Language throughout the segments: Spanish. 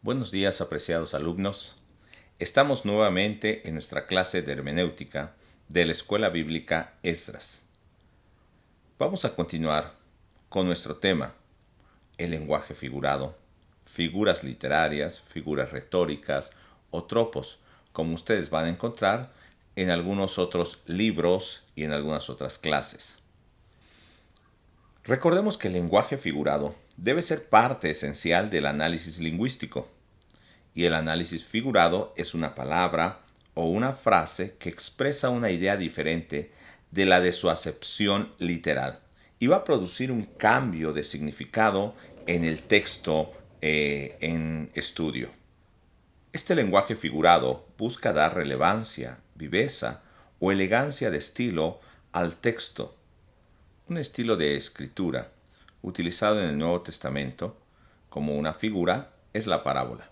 Buenos días, apreciados alumnos. Estamos nuevamente en nuestra clase de hermenéutica de la Escuela Bíblica Esdras. Vamos a continuar con nuestro tema, el lenguaje figurado, figuras literarias, figuras retóricas o tropos, como ustedes van a encontrar en algunos otros libros y en algunas otras clases. Recordemos que el lenguaje figurado debe ser parte esencial del análisis lingüístico. Y el análisis figurado es una palabra o una frase que expresa una idea diferente de la de su acepción literal y va a producir un cambio de significado en el texto en estudio. Este lenguaje figurado busca dar relevancia, viveza o elegancia de estilo al texto. Un estilo de escritura utilizado en el Nuevo Testamento como una figura es la parábola.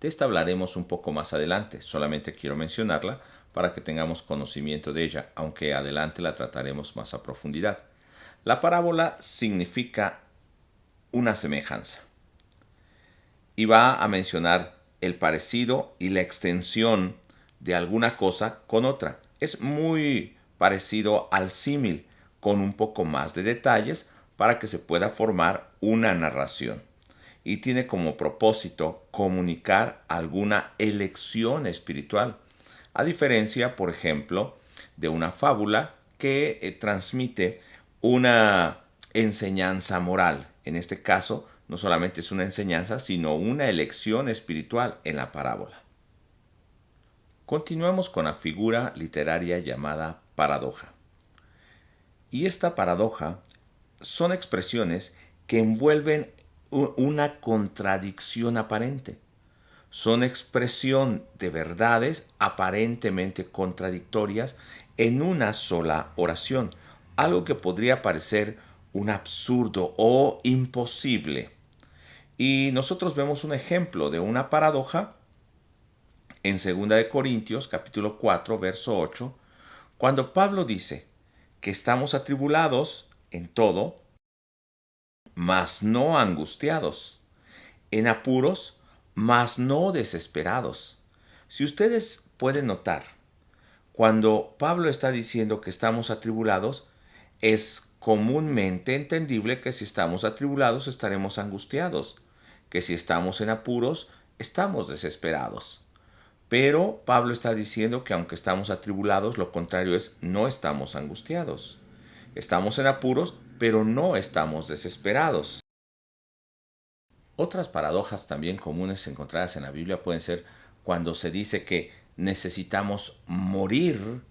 De esta hablaremos un poco más adelante, solamente quiero mencionarla para que tengamos conocimiento de ella, aunque adelante la trataremos más a profundidad. La parábola significa una semejanza y va a mencionar el parecido y la extensión de alguna cosa con otra. Es muy parecido al símil, con un poco más de detalles para que se pueda formar una narración. Y tiene como propósito comunicar alguna elección espiritual, a diferencia, por ejemplo, de una fábula que transmite una enseñanza moral. En este caso, no solamente es una enseñanza, sino una elección espiritual en la parábola. Continuamos con la figura literaria llamada paradoja. Y esta paradoja son expresiones que envuelven una contradicción aparente. Son expresión de verdades aparentemente contradictorias en una sola oración, algo que podría parecer un absurdo o imposible. Y nosotros vemos un ejemplo de una paradoja en 2 Corintios capítulo 4, verso 8, cuando Pablo dice que estamos atribulados en todo, mas no angustiados, en apuros, mas no desesperados. Si ustedes pueden notar, cuando Pablo está diciendo que estamos atribulados, es comúnmente entendible que si estamos atribulados estaremos angustiados, que si estamos en apuros estamos desesperados. Pero Pablo está diciendo que aunque estamos atribulados, lo contrario es no estamos angustiados. Estamos en apuros, pero no estamos desesperados. Otras paradojas también comunes encontradas en la Biblia pueden ser cuando se dice que necesitamos morir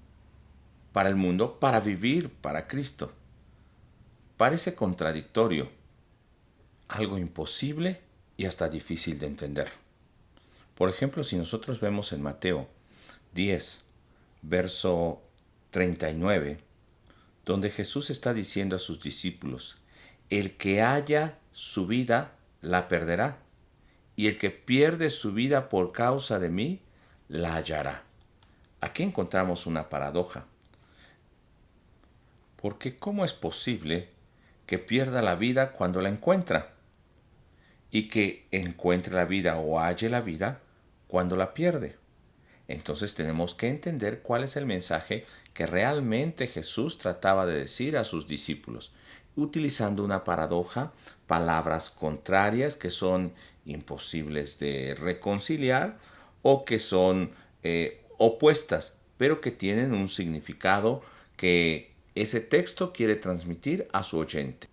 para el mundo para vivir para Cristo. Parece contradictorio, algo imposible y hasta difícil de entender. Por ejemplo, si nosotros vemos en Mateo 10, verso 39, donde Jesús está diciendo a sus discípulos, el que haya su vida la perderá, y el que pierde su vida por causa de mí, la hallará. Aquí encontramos una paradoja, porque ¿cómo es posible que pierda la vida cuando la encuentra? Y que encuentre la vida o halle la vida cuando la pierde. Entonces tenemos que entender cuál es el mensaje que realmente Jesús trataba de decir a sus discípulos, utilizando una paradoja, palabras contrarias que son imposibles de reconciliar o que son opuestas, pero que tienen un significado que ese texto quiere transmitir a su oyente.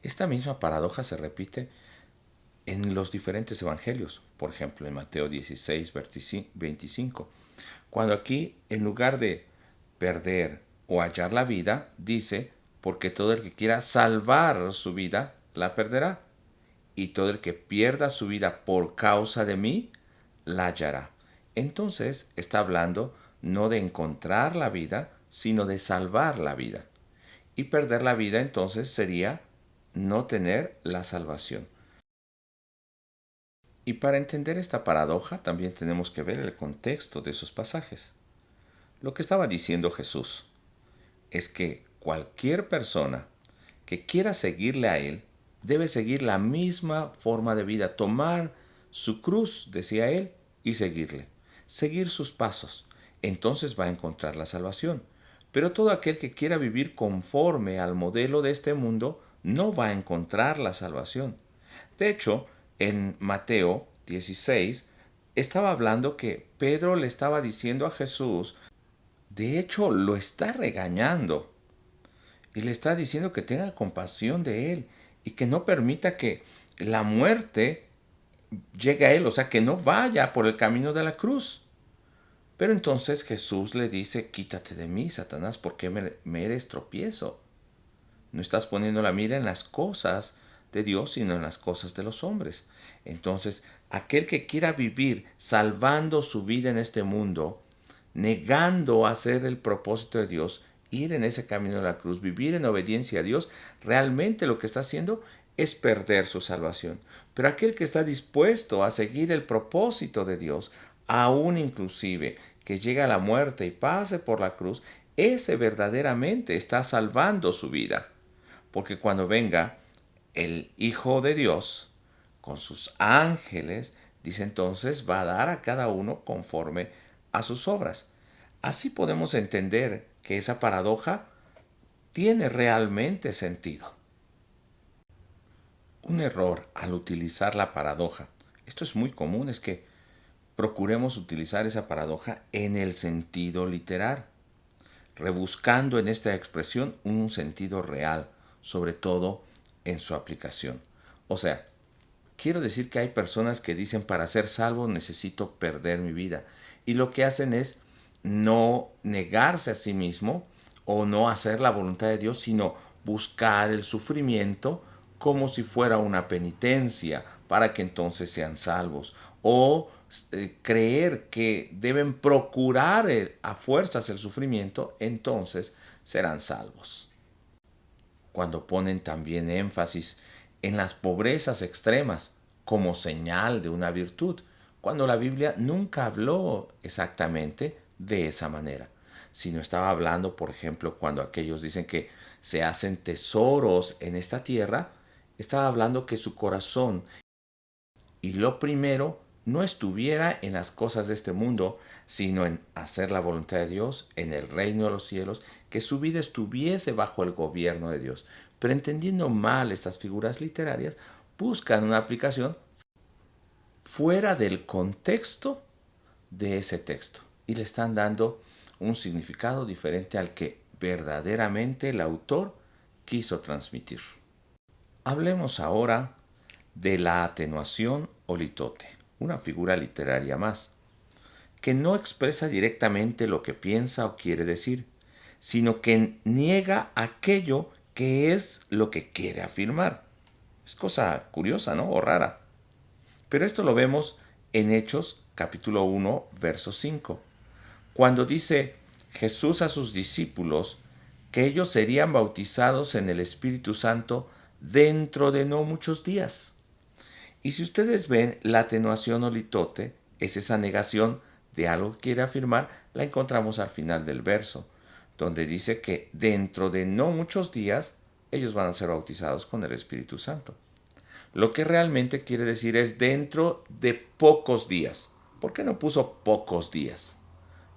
Esta misma paradoja se repite en los diferentes evangelios, por ejemplo en Mateo 16, 25, cuando aquí en lugar de perder o hallar la vida, dice, porque todo el que quiera salvar su vida, la perderá, y todo el que pierda su vida por causa de mí, la hallará. Entonces está hablando no de encontrar la vida, sino de salvar la vida. Y perder la vida entonces sería no tener la salvación. Y para entender esta paradoja también tenemos que ver el contexto de esos pasajes. Lo que estaba diciendo Jesús es que cualquier persona que quiera seguirle a Él debe seguir la misma forma de vida, tomar su cruz, decía él, y seguirle, seguir sus pasos. Entonces va a encontrar la salvación. Pero todo aquel que quiera vivir conforme al modelo de este mundo no va a encontrar la salvación. De hecho, en Mateo 16 estaba hablando que Pedro le estaba diciendo a Jesús, de hecho lo está regañando y le está diciendo que tenga compasión de él y que no permita que la muerte llegue a él, o sea, que no vaya por el camino de la cruz. Pero entonces Jesús le dice, quítate de mí, Satanás, porque me eres tropiezo. No estás poniendo la mira en las cosas de Dios, sino en las cosas de los hombres. Entonces, aquel que quiera vivir salvando su vida en este mundo, negando hacer el propósito de Dios, ir en ese camino de la cruz, vivir en obediencia a Dios, realmente lo que está haciendo es perder su salvación. Pero aquel que está dispuesto a seguir el propósito de Dios, aún inclusive que llegue a la muerte y pase por la cruz, ese verdaderamente está salvando su vida. Porque cuando venga el Hijo de Dios con sus ángeles, dice entonces va a dar a cada uno conforme a sus obras. Así podemos entender que esa paradoja tiene realmente sentido. Un error al utilizar la paradoja, esto es muy común, es que procuremos utilizar esa paradoja en el sentido literal, rebuscando en esta expresión un sentido real, sobre todo en su aplicación. O sea, quiero decir que hay personas que dicen para ser salvo necesito perder mi vida. Y lo que hacen es no negarse a sí mismo o no hacer la voluntad de Dios, sino buscar el sufrimiento como si fuera una penitencia para que entonces sean salvos. O creer que deben procurar a fuerzas el sufrimiento, entonces serán salvos. Cuando ponen también énfasis en las pobrezas extremas como señal de una virtud, cuando la Biblia nunca habló exactamente de esa manera, sino estaba hablando, por ejemplo, cuando aquellos dicen que se hacen tesoros en esta tierra, estaba hablando que su corazón y lo primero no estuviera en las cosas de este mundo, sino en hacer la voluntad de Dios, en el reino de los cielos, que su vida estuviese bajo el gobierno de Dios. Pero entendiendo mal estas figuras literarias, buscan una aplicación fuera del contexto de ese texto y le están dando un significado diferente al que verdaderamente el autor quiso transmitir. Hablemos ahora de la atenuación o litote, una figura literaria más, que no expresa directamente lo que piensa o quiere decir, sino que niega aquello que es lo que quiere afirmar. Es cosa curiosa, ¿no? O rara. Pero esto lo vemos en Hechos capítulo 1, verso 5, cuando dice Jesús a sus discípulos que ellos serían bautizados en el Espíritu Santo dentro de no muchos días. Y si ustedes ven, la atenuación o litote es esa negación de algo que quiere afirmar, la encontramos al final del verso, donde dice que dentro de no muchos días ellos van a ser bautizados con el Espíritu Santo. Lo que realmente quiere decir es dentro de pocos días. ¿Por qué no puso pocos días?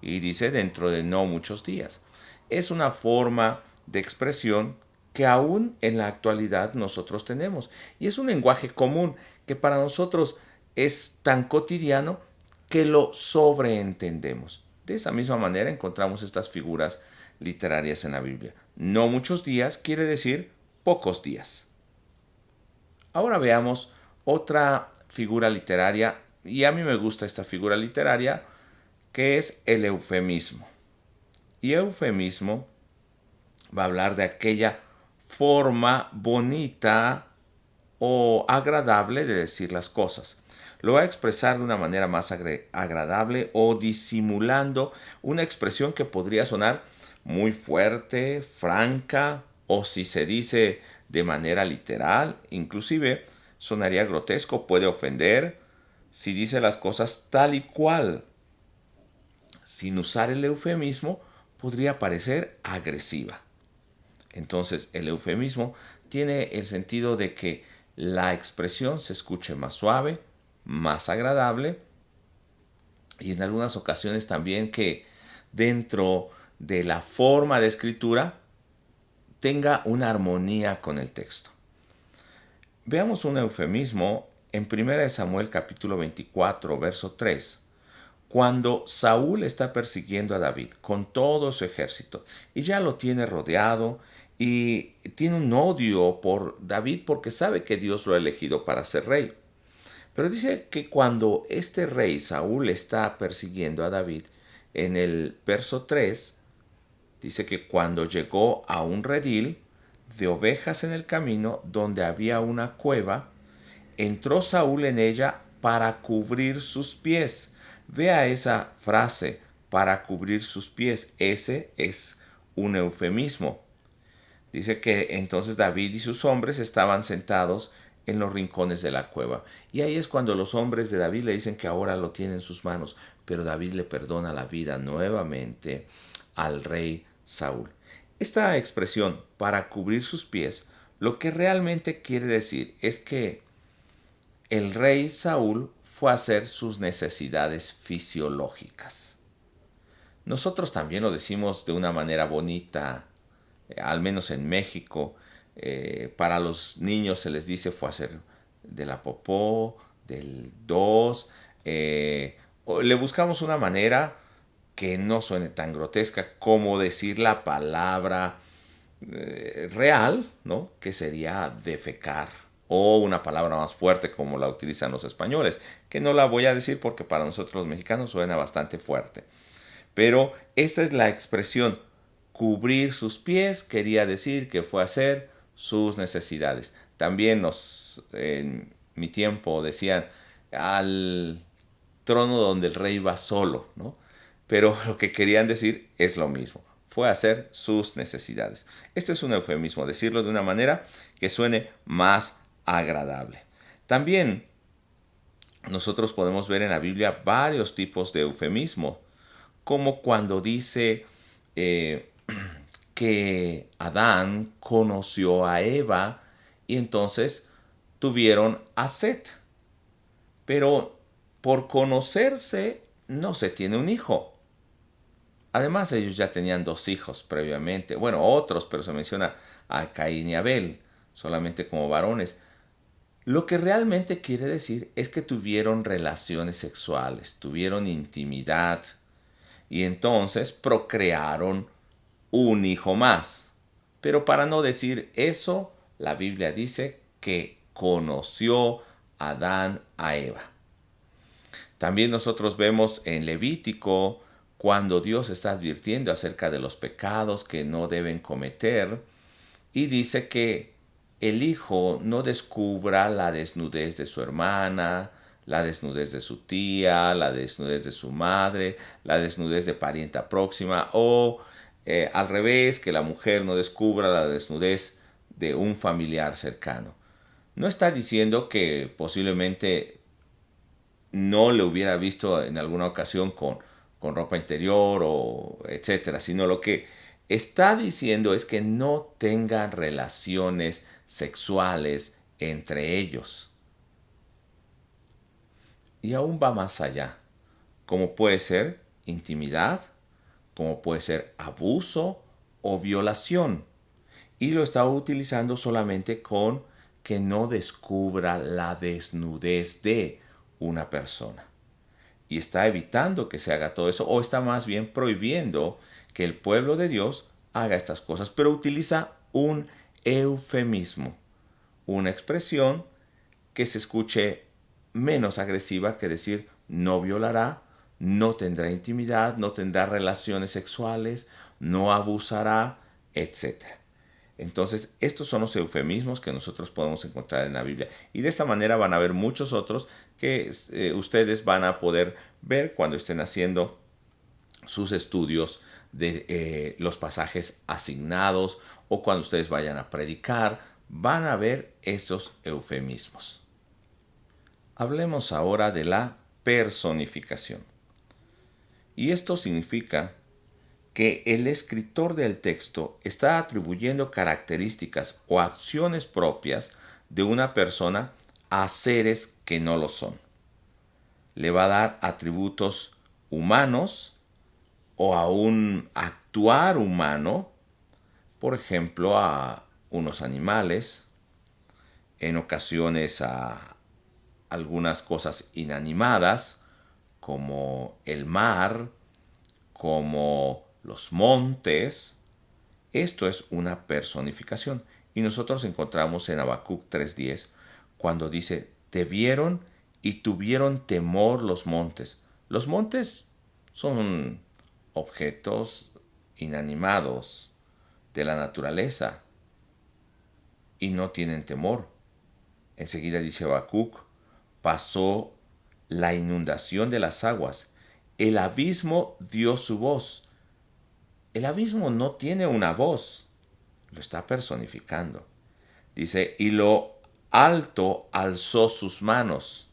Y dice dentro de no muchos días. Es una forma de expresión que aún en la actualidad nosotros tenemos. Y es un lenguaje común que para nosotros es tan cotidiano que lo sobreentendemos. De esa misma manera encontramos estas figuras literarias en la Biblia. No muchos días quiere decir pocos días. Ahora veamos otra figura literaria, y a mí me gusta esta figura literaria, que es el eufemismo. Y eufemismo va a hablar de aquella forma bonita o agradable de decir las cosas. Lo va a expresar de una manera más agradable o disimulando una expresión que podría sonar muy fuerte, franca, o si se dice de manera literal, inclusive sonaría grotesco, puede ofender, si dice las cosas tal y cual. Sin usar el eufemismo, podría parecer agresiva. Entonces, el eufemismo tiene el sentido de que la expresión se escuche más suave, más agradable, y en algunas ocasiones también que dentro de la forma de escritura tenga una armonía con el texto. Veamos un eufemismo en 1 Samuel capítulo 24, verso 3, cuando Saúl está persiguiendo a David con todo su ejército y ya lo tiene rodeado y tiene un odio por David porque sabe que Dios lo ha elegido para ser rey. Pero dice que cuando este rey Saúl está persiguiendo a David, en el verso 3, dice que cuando llegó a un redil de ovejas en el camino donde había una cueva, entró Saúl en ella para cubrir sus pies. Vea esa frase, para cubrir sus pies. Ese es un eufemismo. Dice que entonces David y sus hombres estaban sentados en los rincones de la cueva. Y ahí es cuando los hombres de David le dicen que ahora lo tiene en sus manos. Pero David le perdona la vida nuevamente al rey Saúl. Esta expresión, para cubrir sus pies, lo que realmente quiere decir es que el rey Saúl fue a hacer sus necesidades fisiológicas. Nosotros también lo decimos de una manera bonita, al menos en México. Para los niños se les dice fue a hacer de la popó, del dos. Le buscamos una manera que no suene tan grotesca como decir la palabra real, ¿no? Que sería defecar, o una palabra más fuerte como la utilizan los españoles, que no la voy a decir porque para nosotros los mexicanos suena bastante fuerte. Pero esa es la expresión. Cubrir sus pies quería decir que fue a hacer sus necesidades. También en mi tiempo decían al trono donde el rey va solo, ¿no? Pero lo que querían decir es lo mismo. Fue a hacer sus necesidades. Esto es un eufemismo, decirlo de una manera que suene más agradable. También nosotros podemos ver en la Biblia varios tipos de eufemismo, como cuando dice que Adán conoció a Eva y entonces tuvieron a Set. Pero por conocerse no se tiene un hijo. Además, ellos ya tenían 2 hijos previamente. Bueno, otros, pero se menciona a Caín y Abel, solamente como varones. Lo que realmente quiere decir es que tuvieron relaciones sexuales, tuvieron intimidad y entonces procrearon un hijo más. Pero para no decir eso, la Biblia dice que conoció Adán a Eva. También nosotros vemos en Levítico cuando Dios está advirtiendo acerca de los pecados que no deben cometer y dice que el hijo no descubra la desnudez de su hermana, la desnudez de su tía, la desnudez de su madre, la desnudez de parienta próxima o al revés, que la mujer no descubra la desnudez de un familiar cercano. No está diciendo que posiblemente no le hubiera visto en alguna ocasión con ropa interior o etcétera, sino lo que está diciendo es que no tengan relaciones sexuales entre ellos. Y aún va más allá, como puede ser intimidad, como puede ser abuso o violación. Y lo está utilizando solamente con que no descubra la desnudez de una persona. Y está evitando que se haga todo eso, o está más bien prohibiendo que el pueblo de Dios haga estas cosas, pero utiliza un eufemismo, una expresión que se escuche menos agresiva que decir no violará, no tendrá intimidad, no tendrá relaciones sexuales, no abusará, etc. Entonces, estos son los eufemismos que nosotros podemos encontrar en la Biblia. Y de esta manera van a haber muchos otros que ustedes van a poder ver cuando estén haciendo sus estudios de los pasajes asignados o cuando ustedes vayan a predicar, van a ver esos eufemismos. Hablemos ahora de la personificación. Y esto significa que el escritor del texto está atribuyendo características o acciones propias de una persona a seres que no lo son. le va a dar atributos humanos o a un actuar humano, por ejemplo, a unos animales, en ocasiones a algunas cosas inanimadas, como el mar, como los montes. Esto es una personificación. Y nosotros encontramos en Habacuc 3:10 cuando dice, te vieron y tuvieron temor los montes. Los montes son objetos inanimados de la naturaleza y no tienen temor. Enseguida dice Habacuc, pasó la inundación de las aguas, el abismo dio su voz. El abismo no tiene una voz, lo está personificando. Dice, y lo alto alzó sus manos.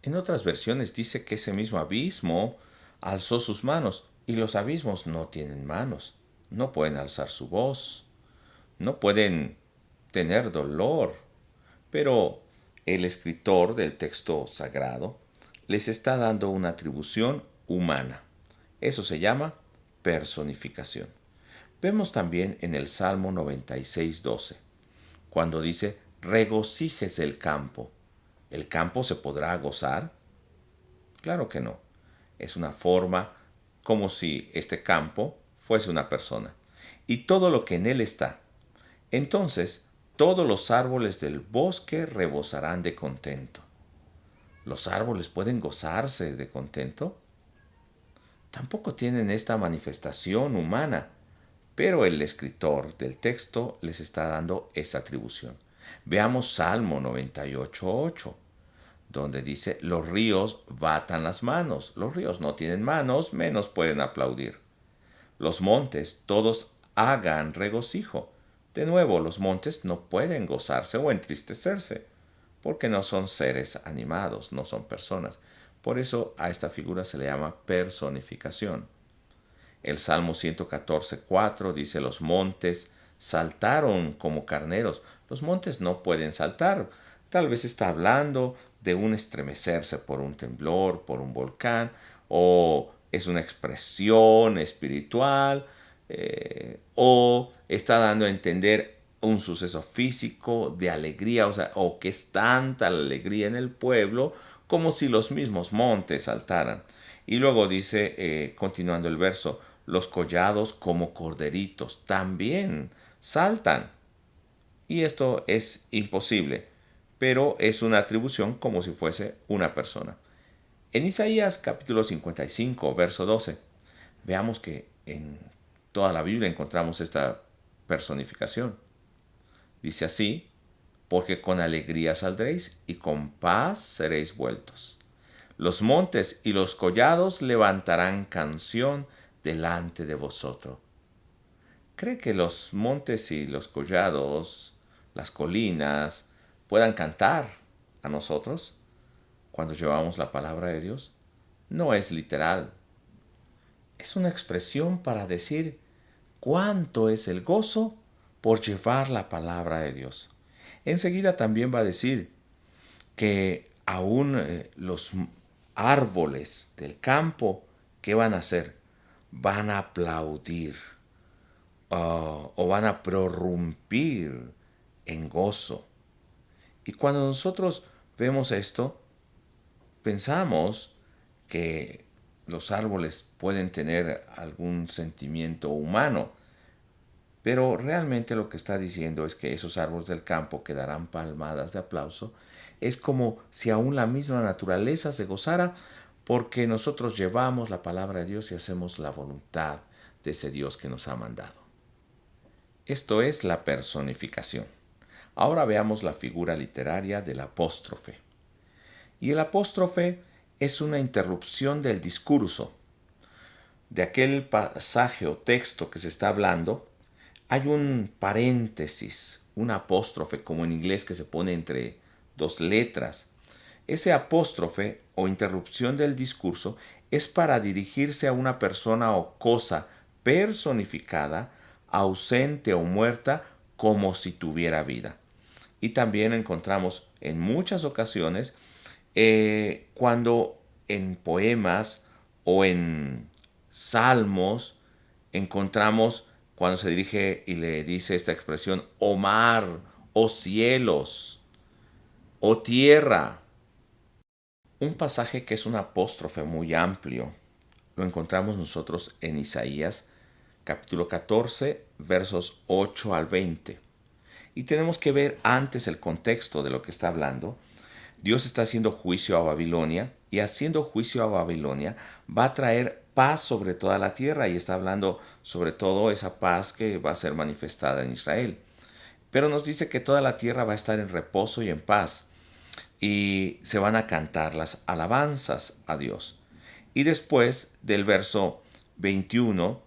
En otras versiones dice que ese mismo abismo alzó sus manos, y los abismos no tienen manos, no pueden alzar su voz, no pueden tener dolor. Pero el escritor del texto sagrado les está dando una atribución humana. Eso se llama personificación. Vemos también en el Salmo 96:12, cuando dice, regocíjese el campo. ¿El campo se podrá gozar? Claro que no. Es una forma como si este campo fuese una persona. Y todo lo que en él está. Entonces, todos los árboles del bosque rebosarán de contento. ¿Los árboles pueden gozarse de contento? Tampoco tienen esta manifestación humana, pero el escritor del texto les está dando esa atribución. Veamos Salmo 98:8, donde dice, los ríos batan las manos. Los ríos no tienen manos, menos pueden aplaudir. Los montes todos hagan regocijo. De nuevo, los montes no pueden gozarse o entristecerse, porque no son seres animados, no son personas. Por eso a esta figura se le llama personificación. El Salmo 114:4 dice, los montes saltaron como carneros. Los montes no pueden saltar. Tal vez está hablando de un estremecerse por un temblor, por un volcán, o es una expresión espiritual, o está dando a entender un suceso físico de alegría, o que es tanta la alegría en el pueblo como si los mismos montes saltaran. Y luego dice, continuando el verso, los collados como corderitos también saltan. Y esto es imposible, pero es una atribución como si fuese una persona. En Isaías capítulo 55, verso 12, veamos que en toda la Biblia encontramos esta personificación. Dice así, porque con alegría saldréis y con paz seréis vueltos. Los montes y los collados levantarán canción delante de vosotros. ¿Cree que los montes y los collados, las colinas, puedan cantar a nosotros cuando llevamos la palabra de Dios? No es literal. Es una expresión para decir cuánto es el gozo por llevar la palabra de Dios. Enseguida también va a decir que aún los árboles del campo, ¿qué van a hacer? Van a aplaudir o van a prorrumpir en gozo. Y cuando nosotros vemos esto, pensamos que los árboles pueden tener algún sentimiento humano, pero realmente lo que está diciendo es que esos árboles del campo que darán palmadas de aplauso es como si aún la misma naturaleza se gozara porque nosotros llevamos la palabra de Dios y hacemos la voluntad de ese Dios que nos ha mandado. Esto es la personificación. Ahora veamos la figura literaria del apóstrofe. Y el apóstrofe es una interrupción del discurso. De aquel pasaje o texto que se está hablando, hay un paréntesis, un apóstrofe, como en inglés que se pone entre dos letras. Ese apóstrofe o interrupción del discurso es para dirigirse a una persona o cosa personificada, ausente o muerta, como si tuviera vida. Y también encontramos en muchas ocasiones Cuando en poemas o en salmos encontramos cuando se dirige y le dice esta expresión, o mar, o cielos, o tierra. Un pasaje que es un apóstrofe muy amplio lo encontramos nosotros en Isaías capítulo 14 versos 8 al 20. Y tenemos que ver antes el contexto de lo que está hablando. Dios está haciendo juicio a Babilonia y haciendo juicio a Babilonia va a traer paz sobre toda la tierra y está hablando sobre todo esa paz que va a ser manifestada en Israel. Pero nos dice que toda la tierra va a estar en reposo y en paz y se van a cantar las alabanzas a Dios. Y después del verso 21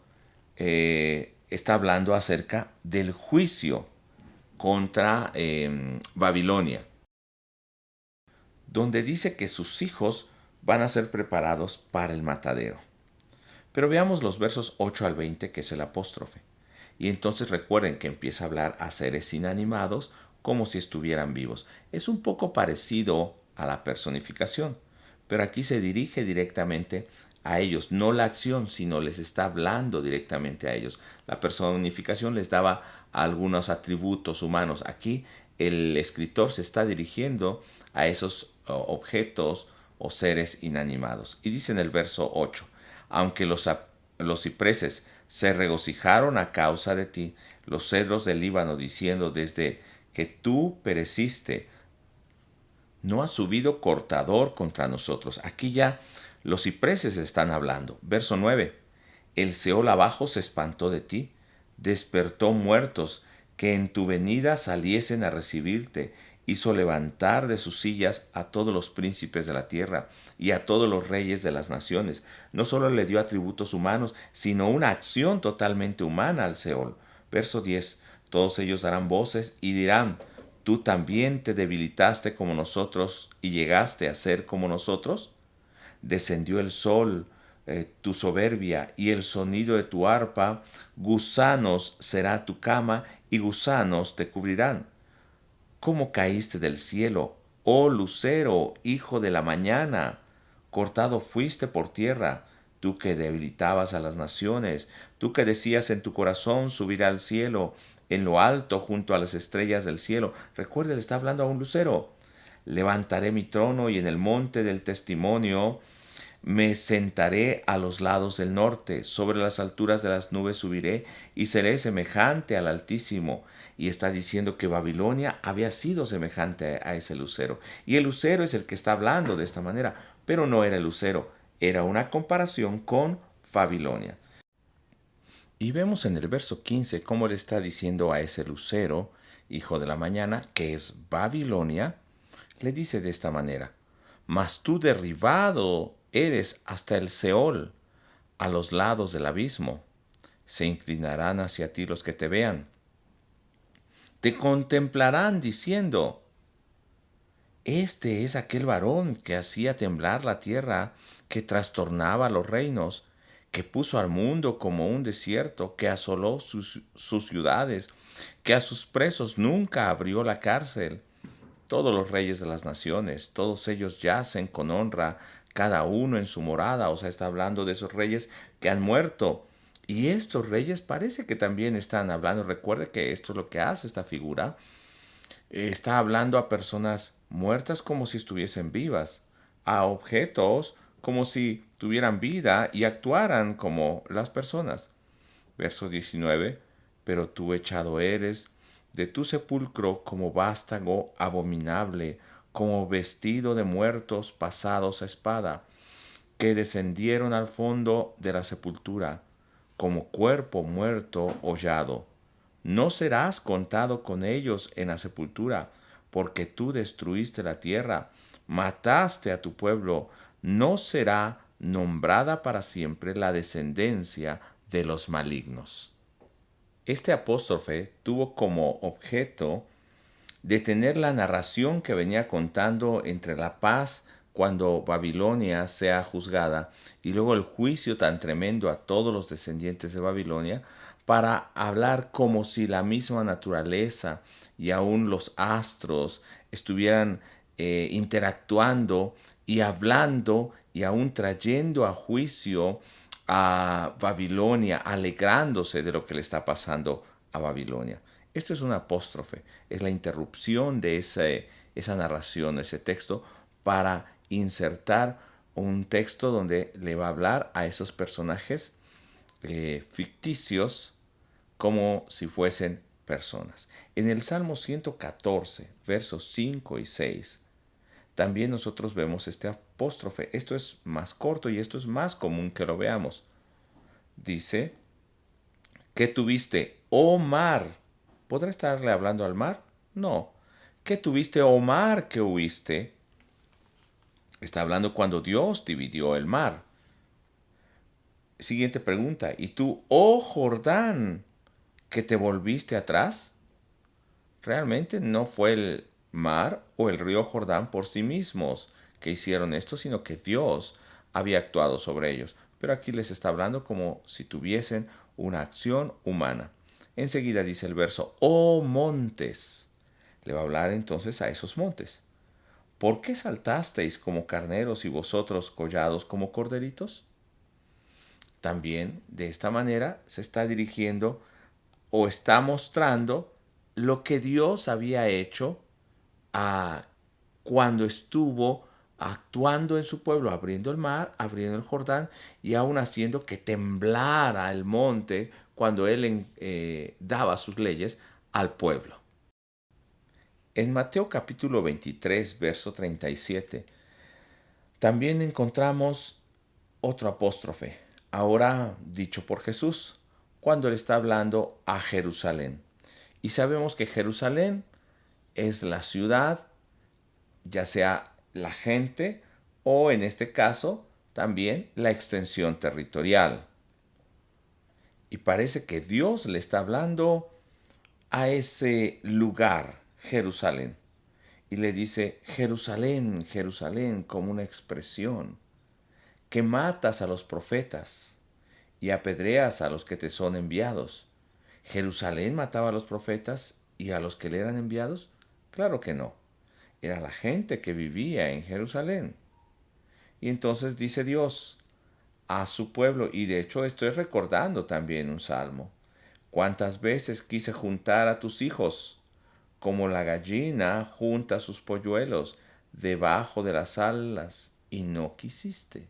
está hablando acerca del juicio contra Babilonia, donde dice que sus hijos van a ser preparados para el matadero. Pero veamos los versos 8 al 20, que es el apóstrofe. Y entonces recuerden que empieza a hablar a seres inanimados como si estuvieran vivos. Es un poco parecido a la personificación, pero aquí se dirige directamente a ellos, no la acción, sino les está hablando directamente a ellos. La personificación les daba algunos atributos humanos. Aquí el escritor se está dirigiendo a esos objetos o seres inanimados. Y dice en el verso 8, aunque los cipreses se regocijaron a causa de ti, los cedros del Líbano, diciendo, desde que tú pereciste, no ha subido cortador contra nosotros. Aquí ya los cipreses están hablando. Verso 9. El Seol abajo se espantó de ti, despertó muertos, que en tu venida saliesen a recibirte, hizo levantar de sus sillas a todos los príncipes de la tierra y a todos los reyes de las naciones. No solo le dio atributos humanos, sino una acción totalmente humana al Seol. Verso 10. Todos ellos darán voces y dirán, ¿tú también te debilitaste como nosotros y llegaste a ser como nosotros? Descendió el sol, tu soberbia y el sonido de tu arpa, gusanos será tu cama y gusanos te cubrirán. ¿Cómo caíste del cielo, oh lucero, hijo de la mañana? Cortado fuiste por tierra, tú que debilitabas a las naciones, tú que decías en tu corazón subir al cielo, en lo alto junto a las estrellas del cielo. Recuerde, le está hablando a un lucero. Levantaré mi trono y en el monte del testimonio me sentaré a los lados del norte, sobre las alturas de las nubes subiré y seré semejante al Altísimo. Y está diciendo que Babilonia había sido semejante a ese lucero. Y el lucero es el que está hablando de esta manera, pero no era el lucero, era una comparación con Babilonia. Y vemos en el verso 15 cómo le está diciendo a ese lucero, hijo de la mañana, que es Babilonia, le dice de esta manera, mas tú derribado eres hasta el Seol, a los lados del abismo. Se inclinarán hacia ti los que te vean. Te contemplarán diciendo, este es aquel varón que hacía temblar la tierra, que trastornaba los reinos, que puso al mundo como un desierto, que asoló sus ciudades, que a sus presos nunca abrió la cárcel. Todos los reyes de las naciones, todos ellos yacen con honra, cada uno en su morada. O sea, está hablando de esos reyes que han muerto. Y estos reyes parece que también están hablando. Recuerde que esto es lo que hace esta figura. Está hablando a personas muertas como si estuviesen vivas, a objetos como si tuvieran vida y actuaran como las personas. Verso 19. Pero tú echado eres de tu sepulcro como vástago abominable, como vestido de muertos pasados a espada, que descendieron al fondo de la sepultura, como cuerpo muerto hollado. No serás contado con ellos en la sepultura, porque tú destruiste la tierra, mataste a tu pueblo, no será nombrada para siempre la descendencia de los malignos. Este apóstrofe tuvo como objeto detener la narración que venía contando entre la paz cuando Babilonia sea juzgada y luego el juicio tan tremendo a todos los descendientes de Babilonia, para hablar como si la misma naturaleza y aún los astros estuvieran interactuando y hablando y aún trayendo a juicio a Babilonia, alegrándose de lo que le está pasando a Babilonia. Esto es un apóstrofe, es la interrupción de esa narración, ese texto, para insertar un texto donde le va a hablar a esos personajes ficticios como si fuesen personas. En el Salmo 114, versos 5 y 6, también nosotros vemos este apóstrofe. Esto es más corto y esto es más común que lo veamos. Dice, ¿qué tuviste, oh mar? ¿Podrá estarle hablando al mar? No. ¿Qué tuviste, oh mar, que huiste? Está hablando cuando Dios dividió el mar. Siguiente pregunta. ¿Y tú, oh Jordán, que te volviste atrás? Realmente no fue el mar o el río Jordán por sí mismos que hicieron esto, sino que Dios había actuado sobre ellos. Pero aquí les está hablando como si tuviesen una acción humana. Enseguida dice el verso, oh montes. Le va a hablar entonces a esos montes. ¿Por qué saltasteis como carneros y vosotros collados como corderitos? También de esta manera se está dirigiendo o está mostrando lo que Dios había hecho cuando estuvo actuando en su pueblo, abriendo el mar, abriendo el Jordán y aún haciendo que temblara el monte cuando Él daba sus leyes al pueblo. En Mateo capítulo 23, verso 37, también encontramos otro apóstrofe, ahora dicho por Jesús, cuando Él está hablando a Jerusalén. Y sabemos que Jerusalén es la ciudad, ya sea la gente o en este caso también la extensión territorial. Y parece que Dios le está hablando a ese lugar, Jerusalén. Y le dice, Jerusalén, Jerusalén, como una expresión, que matas a los profetas y apedreas a los que te son enviados. ¿Jerusalén mataba a los profetas y a los que le eran enviados? Claro que no. Era la gente que vivía en Jerusalén. Y entonces dice Dios a su pueblo, y de hecho estoy recordando también un salmo. ¿Cuántas veces quise juntar a tus hijos, como la gallina junta sus polluelos debajo de las alas, y no quisiste?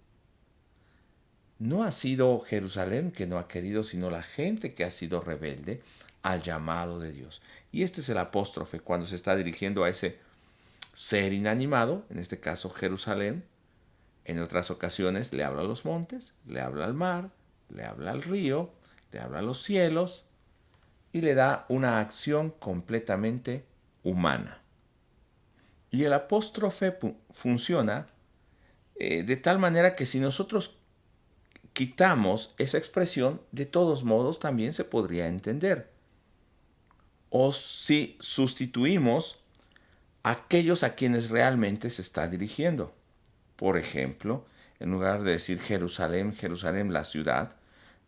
No ha sido Jerusalén que no ha querido, sino la gente que ha sido rebelde al llamado de Dios. Y este es el apóstrofe cuando se está dirigiendo a ese ser inanimado, en este caso Jerusalén. En otras ocasiones le habla a los montes, le habla al mar, le habla al río, le habla a los cielos y le da una acción completamente humana. Y el apóstrofe funciona de tal manera que si nosotros quitamos esa expresión, de todos modos también se podría entender. O si sustituimos aquellos a quienes realmente se está dirigiendo. Por ejemplo, en lugar de decir Jerusalén, Jerusalén, la ciudad,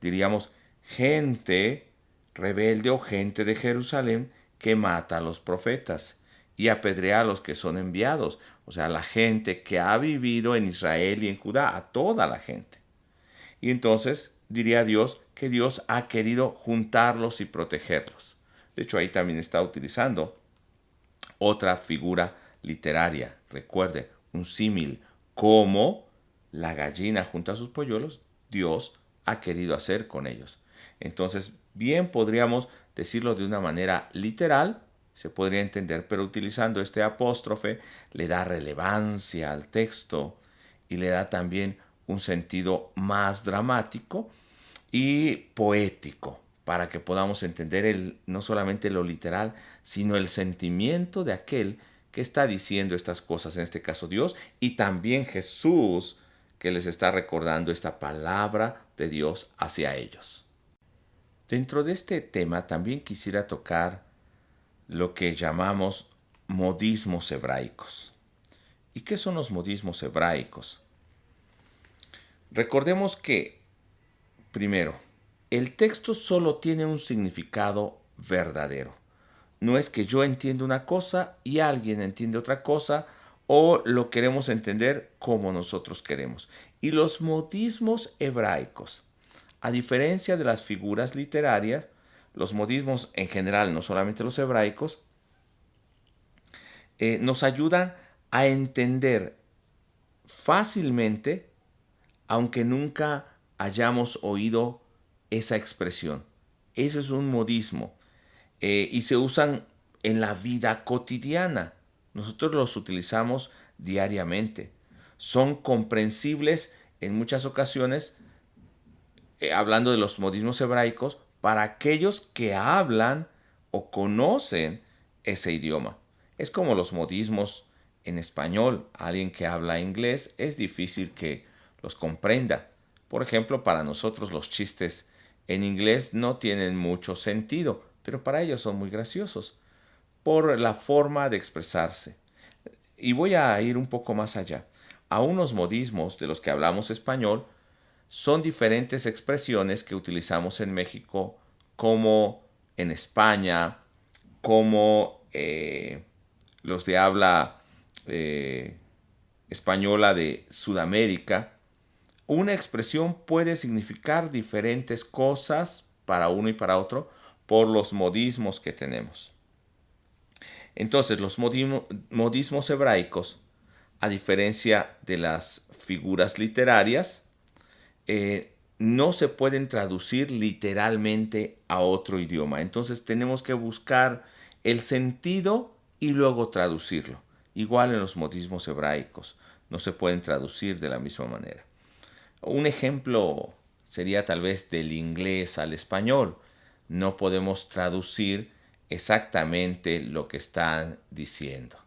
diríamos gente rebelde o gente de Jerusalén que mata a los profetas y apedrea a los que son enviados. O sea, la gente que ha vivido en Israel y en Judá, a toda la gente. Y entonces diría Dios que Dios ha querido juntarlos y protegerlos. De hecho, ahí también está utilizando otra figura literaria. Recuerde, un símil, como la gallina junto a sus polluelos, Dios ha querido hacer con ellos. Entonces, bien podríamos decirlo de una manera literal, se podría entender, pero utilizando este apóstrofe le da relevancia al texto y le da también un sentido más dramático y poético para que podamos entender no solamente lo literal, sino el sentimiento de aquel que está diciendo estas cosas, en este caso Dios, y también Jesús, que les está recordando esta palabra de Dios hacia ellos. Dentro de este tema también quisiera tocar lo que llamamos modismos hebraicos. ¿Y qué son los modismos hebraicos? Recordemos que, primero, el texto solo tiene un significado verdadero. No es que yo entienda una cosa y alguien entiende otra cosa, o lo queremos entender como nosotros queremos. Y los modismos hebraicos, a diferencia de las figuras literarias, los modismos en general, no solamente los hebraicos, nos ayudan a entender fácilmente, aunque nunca hayamos oído esa expresión. Ese es un modismo y se usan en la vida cotidiana. Nosotros los utilizamos diariamente. Son comprensibles en muchas ocasiones, hablando de los modismos hebraicos, para aquellos que hablan o conocen ese idioma. Es como los modismos en español. Alguien que habla inglés es difícil que los comprenda. Por ejemplo, para nosotros los chistes en inglés no tienen mucho sentido, pero para ellos son muy graciosos por la forma de expresarse. Y voy a ir un poco más allá. A unos modismos de los que hablamos español son diferentes expresiones que utilizamos en México, como en España, como los de habla española de Sudamérica. Una expresión puede significar diferentes cosas para uno y para otro por los modismos que tenemos. Entonces, los modismos hebraicos, a diferencia de las figuras literarias, no se pueden traducir literalmente a otro idioma. Entonces tenemos que buscar el sentido y luego traducirlo. Igual en los modismos hebraicos, no se pueden traducir de la misma manera. Un ejemplo sería tal vez del inglés al español. No podemos traducir exactamente lo que están diciendo,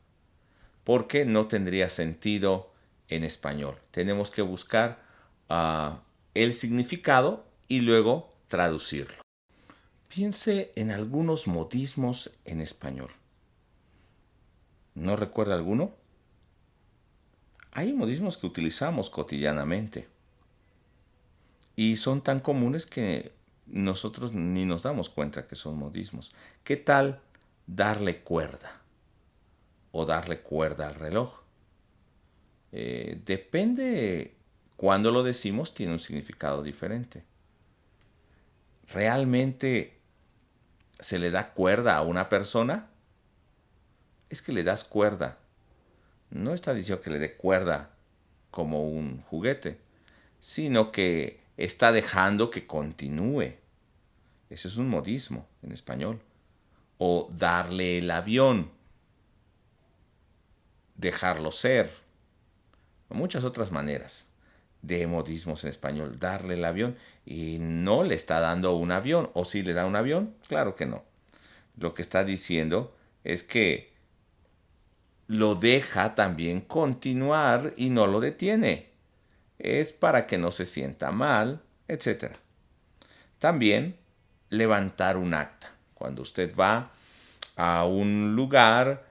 porque no tendría sentido en español. Tenemos que buscar el significado y luego traducirlo. Piense en algunos modismos en español. ¿No recuerda alguno? Hay modismos que utilizamos cotidianamente y son tan comunes que nosotros ni nos damos cuenta que son modismos. ¿Qué tal darle cuerda o darle cuerda al reloj? Depende cuando lo decimos, tiene un significado diferente. ¿Realmente se le da cuerda a una persona? Es que le das cuerda. No está diciendo que le dé cuerda como un juguete, sino que está dejando que continúe. Ese es un modismo en español. O darle el avión, dejarlo ser. Muchas otras maneras de modismos en español. Darle el avión y no le está dando un avión. ¿O si le da un avión? Claro que no. Lo que está diciendo es que lo deja también continuar y no lo detiene. Es para que no se sienta mal, etc. También levantar un acta. Cuando usted va a un lugar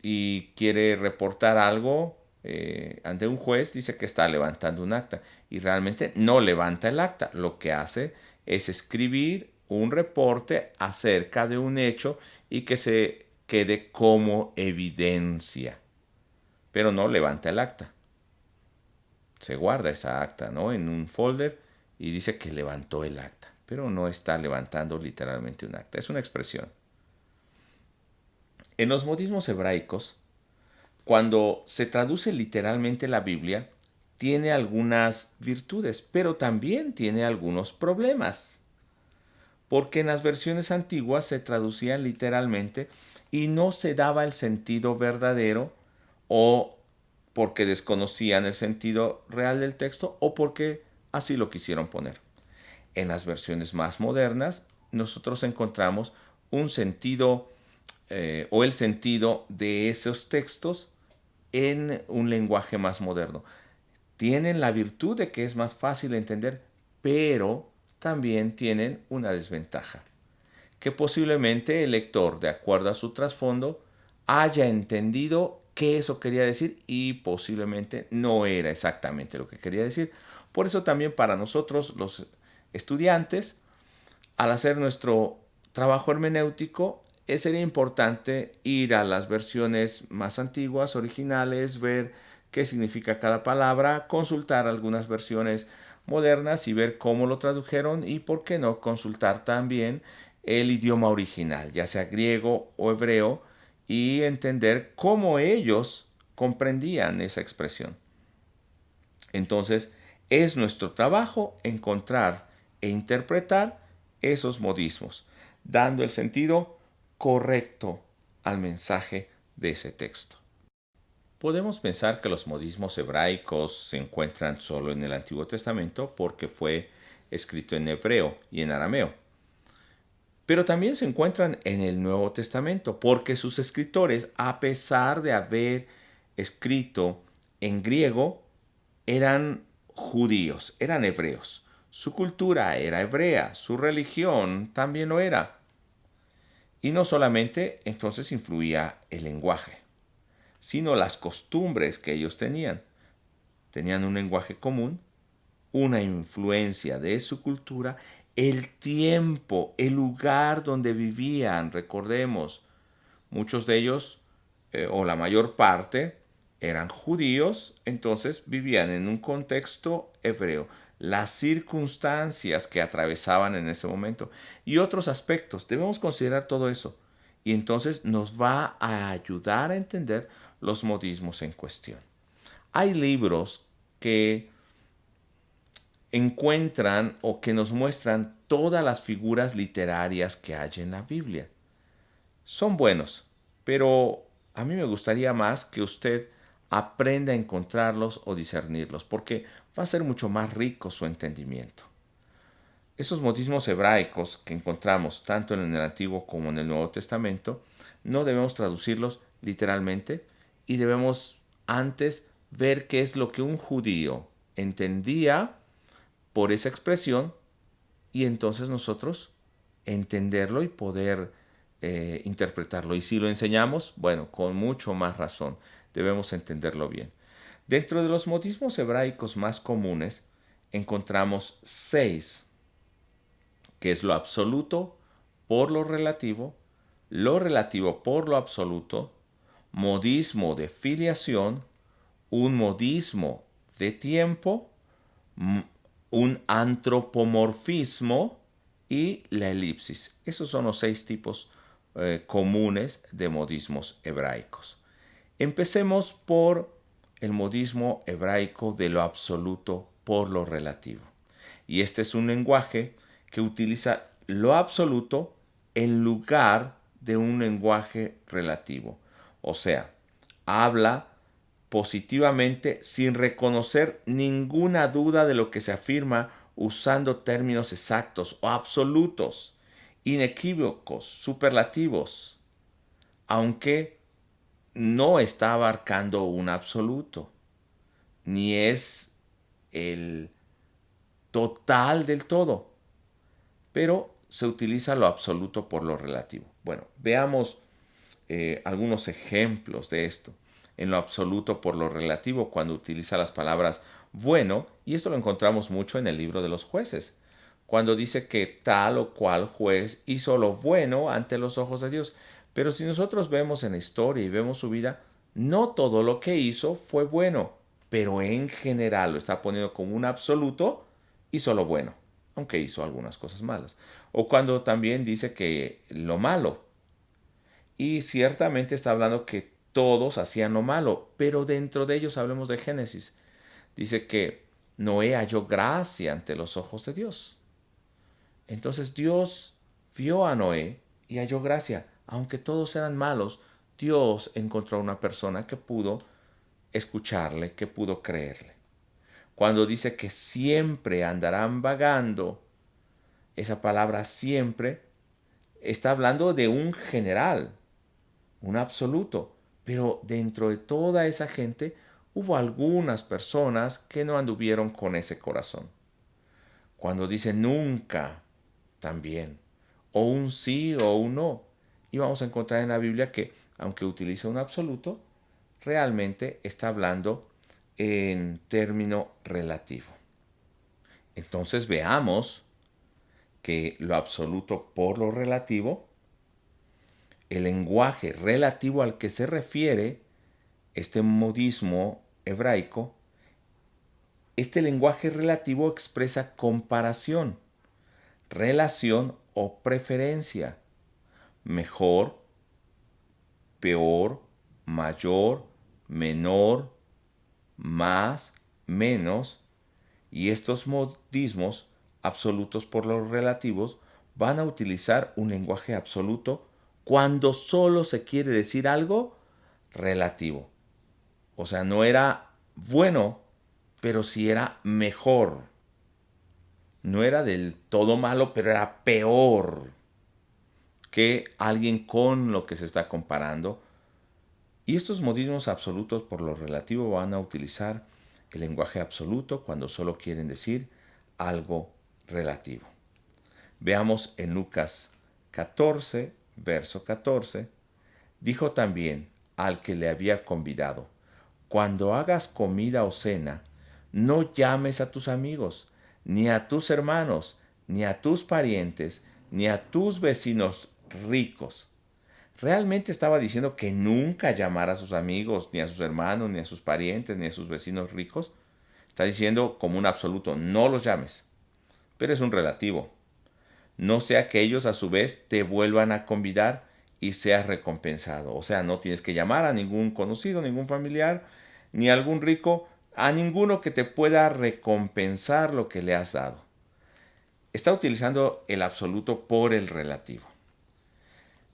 y quiere reportar algo ante un juez, dice que está levantando un acta y realmente no levanta el acta. Lo que hace es escribir un reporte acerca de un hecho y que se quede como evidencia, pero no levanta el acta. Se guarda esa acta, ¿no?, en un folder y dice que levantó el acta, pero no está levantando literalmente un acta. Es una expresión. En los modismos hebraicos, cuando se traduce literalmente la Biblia, tiene algunas virtudes, pero también tiene algunos problemas. Porque en las versiones antiguas se traducían literalmente y no se daba el sentido verdadero, o porque desconocían el sentido real del texto o porque así lo quisieron poner. En las versiones más modernas, nosotros encontramos un sentido o el sentido de esos textos en un lenguaje más moderno. Tienen la virtud de que es más fácil de entender, pero también tienen una desventaja, que posiblemente el lector, de acuerdo a su trasfondo, haya entendido qué eso quería decir y posiblemente no era exactamente lo que quería decir. Por eso también para nosotros los estudiantes, al hacer nuestro trabajo hermenéutico, sería importante ir a las versiones más antiguas, originales, ver qué significa cada palabra, consultar algunas versiones modernas y ver cómo lo tradujeron y, por qué no, consultar también el idioma original, ya sea griego o hebreo, y entender cómo ellos comprendían esa expresión. Entonces, es nuestro trabajo encontrar e interpretar esos modismos, dando el sentido correcto al mensaje de ese texto. Podemos pensar que los modismos hebraicos se encuentran solo en el Antiguo Testamento porque fue escrito en hebreo y en arameo. Pero también se encuentran en el Nuevo Testamento porque sus escritores, a pesar de haber escrito en griego, eran judíos, eran hebreos. Su cultura era hebrea, su religión también lo era. Y no solamente entonces influía el lenguaje, sino las costumbres que ellos tenían. Tenían un lenguaje común, una influencia de su cultura, el tiempo, el lugar donde vivían. Recordemos, muchos de ellos, o la mayor parte, eran judíos, entonces vivían en un contexto hebreo. Las circunstancias que atravesaban en ese momento y otros aspectos, debemos considerar todo eso. Y entonces nos va a ayudar a entender los modismos en cuestión. Hay libros que encuentran o que nos muestran todas las figuras literarias que hay en la Biblia. Son buenos, pero a mí me gustaría más que usted aprenda a encontrarlos o discernirlos, porque va a ser mucho más rico su entendimiento. Esos modismos hebraicos que encontramos tanto en el Antiguo como en el Nuevo Testamento, no debemos traducirlos literalmente y debemos antes ver qué es lo que un judío entendía por esa expresión y entonces nosotros entenderlo y poder interpretarlo. Y si lo enseñamos, bueno, con mucho más razón, debemos entenderlo bien. Dentro de los modismos hebraicos más comunes encontramos 6, que es lo absoluto por lo relativo por lo absoluto, modismo de filiación, un modismo de tiempo, un antropomorfismo y la elipsis. Esos son los 6 tipos comunes de modismos hebraicos. Empecemos por el modismo hebraico de lo absoluto por lo relativo. Y este es un lenguaje que utiliza lo absoluto en lugar de un lenguaje relativo. O sea, habla positivamente sin reconocer ninguna duda de lo que se afirma usando términos exactos o absolutos, inequívocos, superlativos, aunque no está abarcando un absoluto, ni es el total del todo, pero se utiliza lo absoluto por lo relativo. Bueno, veamos algunos ejemplos de esto. En lo absoluto por lo relativo, cuando utiliza las palabras bueno, y esto lo encontramos mucho en el libro de los jueces, cuando dice que tal o cual juez hizo lo bueno ante los ojos de Dios. Pero si nosotros vemos en la historia y vemos su vida, no todo lo que hizo fue bueno, pero en general lo está poniendo como un absoluto, hizo lo bueno, aunque hizo algunas cosas malas. O cuando también dice que lo malo, y ciertamente está hablando que todos hacían lo malo, pero dentro de ellos hablemos de Génesis. Dice que Noé halló gracia ante los ojos de Dios. Entonces Dios vio a Noé y halló gracia. Aunque todos eran malos, Dios encontró una persona que pudo escucharle, que pudo creerle. Cuando dice que siempre andarán vagando, esa palabra siempre está hablando de un general, un absoluto, pero dentro de toda esa gente hubo algunas personas que no anduvieron con ese corazón. Cuando dice nunca, también, o un sí o un no, y vamos a encontrar en la Biblia que, aunque utiliza un absoluto, realmente está hablando en término relativo. Entonces veamos que lo absoluto por lo relativo el lenguaje relativo al que se refiere este modismo hebraico, este lenguaje relativo expresa comparación, relación o preferencia, mejor, peor, mayor, menor, más, menos, y estos modismos absolutos por los relativos van a utilizar un lenguaje absoluto cuando solo se quiere decir algo relativo. O sea, no era bueno, pero sí era mejor. No era del todo malo, pero era peor que alguien con lo que se está comparando. Y estos modismos absolutos por lo relativo van a utilizar el lenguaje absoluto cuando solo quieren decir algo relativo. Veamos en Lucas 14, verso 14. Dijo también al que le había convidado: cuando hagas comida o cena, no llames a tus amigos, ni a tus hermanos, ni a tus parientes, ni a tus vecinos ricos. Realmente estaba diciendo que nunca llamara a sus amigos, ni a sus hermanos, ni a sus parientes, ni a sus vecinos ricos. Está diciendo como un absoluto: no los llames. Pero es un relativo. No sea que ellos a su vez te vuelvan a convidar y seas recompensado. O sea, no tienes que llamar a ningún conocido, ningún familiar, ni a algún rico, a ninguno que te pueda recompensar lo que le has dado. Está utilizando el absoluto por el relativo.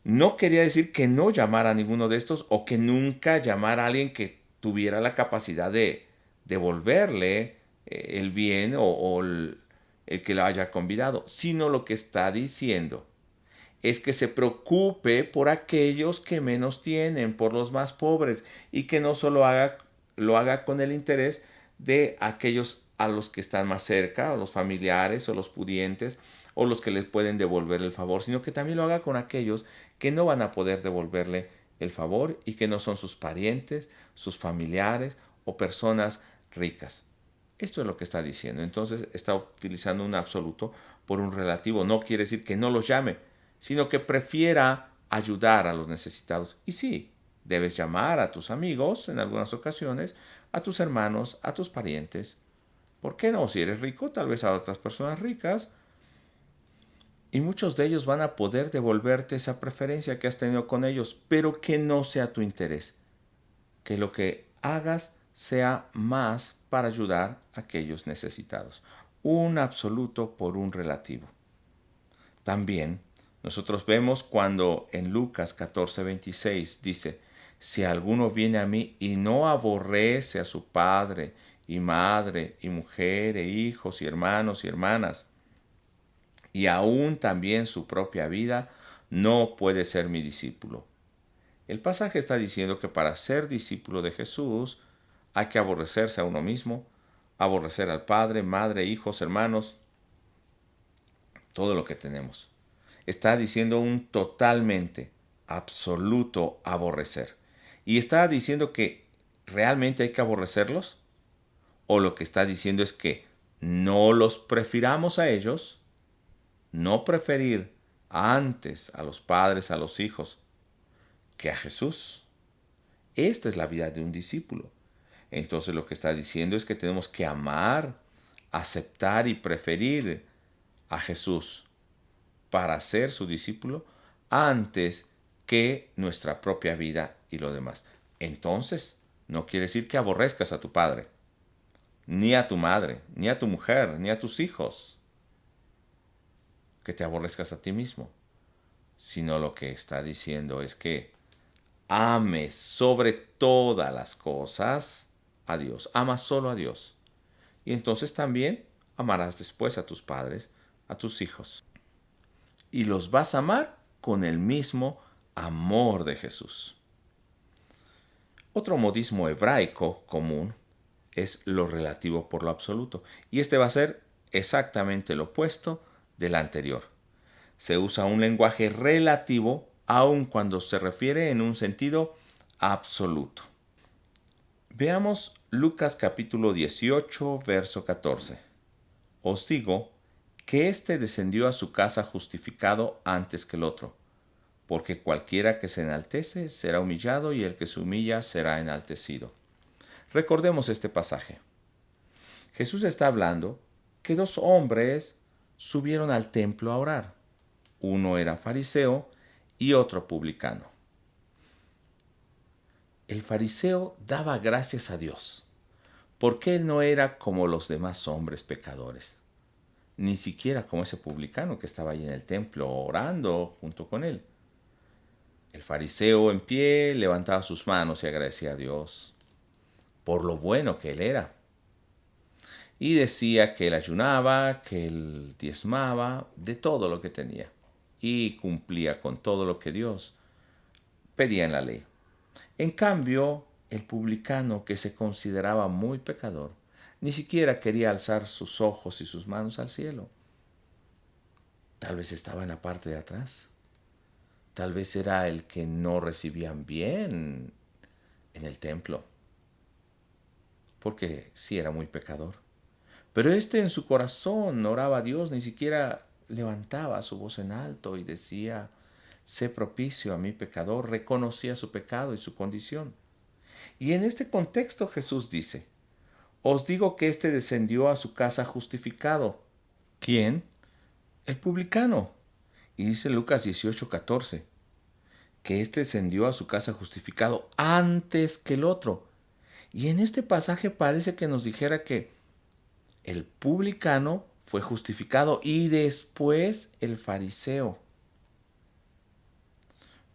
No quería decir que no llamara a ninguno de estos o que nunca llamara a alguien que tuviera la capacidad de devolverle el bien o el que lo haya convidado, sino lo que está diciendo es que se preocupe por aquellos que menos tienen, por los más pobres, y que no solo lo haga con el interés de aquellos a los que están más cerca, o los familiares, o los pudientes, o los que les pueden devolver el favor, sino que también lo haga con aquellos que no van a poder devolverle el favor y que no son sus parientes, sus familiares o personas ricas. Esto es lo que está diciendo. Entonces está utilizando un absoluto por un relativo. No quiere decir que no los llame, sino que prefiera ayudar a los necesitados. Y sí, debes llamar a tus amigos en algunas ocasiones, a tus hermanos, a tus parientes. ¿Por qué no? Si eres rico, tal vez a otras personas ricas. Y muchos de ellos van a poder devolverte esa preferencia que has tenido con ellos, pero que no sea tu interés. Que lo que hagas sea más para ayudar a aquellos necesitados. Un absoluto por un relativo. También nosotros vemos cuando en Lucas 14:26 dice: si alguno viene a mí y no aborrece a su padre y madre y mujer e hijos y hermanos y hermanas, y aún también su propia vida, no puede ser mi discípulo. El pasaje está diciendo que para ser discípulo de Jesús hay que aborrecerse a uno mismo, aborrecer al padre, madre, hijos, hermanos, todo lo que tenemos. Está diciendo un totalmente, absoluto aborrecer. ¿Y está diciendo que realmente hay que aborrecerlos? ¿O lo que está diciendo es que no los prefiramos a ellos? No preferir antes a los padres, a los hijos, que a Jesús. Esta es la vida de un discípulo. Entonces lo que está diciendo es que tenemos que amar, aceptar y preferir a Jesús para ser su discípulo antes que nuestra propia vida y lo demás. Entonces, no quiere decir que aborrezcas a tu padre, ni a tu madre, ni a tu mujer, ni a tus hijos, que te aborrezcas a ti mismo, sino lo que está diciendo es que ames sobre todas las cosas a Dios, ama solo a Dios. Y entonces también amarás después a tus padres, a tus hijos. Y los vas a amar con el mismo amor de Jesús. Otro modismo hebraico común es lo relativo por lo absoluto. Y este va a ser exactamente lo opuesto del anterior. Se usa un lenguaje relativo aun cuando se refiere en un sentido absoluto. Veamos Lucas capítulo 18, verso 14. Os digo que éste descendió a su casa justificado antes que el otro, porque cualquiera que se enaltece será humillado y el que se humilla será enaltecido. Recordemos este pasaje. Jesús está hablando que dos hombres subieron al templo a orar. Uno era fariseo y otro publicano. El fariseo daba gracias a Dios, porque él no era como los demás hombres pecadores, ni siquiera como ese publicano que estaba ahí en el templo orando junto con él. El fariseo en pie levantaba sus manos y agradecía a Dios por lo bueno que él era. Y decía que él ayunaba, que él diezmaba de todo lo que tenía y cumplía con todo lo que Dios pedía en la ley. En cambio, el publicano, que se consideraba muy pecador, ni siquiera quería alzar sus ojos y sus manos al cielo. Tal vez estaba en la parte de atrás. Tal vez era el que no recibían bien en el templo, porque sí era muy pecador. Pero este en su corazón oraba a Dios, ni siquiera levantaba su voz en alto y decía, sé propicio a mi pecador, reconocía su pecado y su condición. Y en este contexto Jesús dice, os digo que éste descendió a su casa justificado. ¿Quién? El publicano. Y dice Lucas 18:14, que éste descendió a su casa justificado antes que el otro. Y en este pasaje parece que nos dijera que el publicano fue justificado y después el fariseo.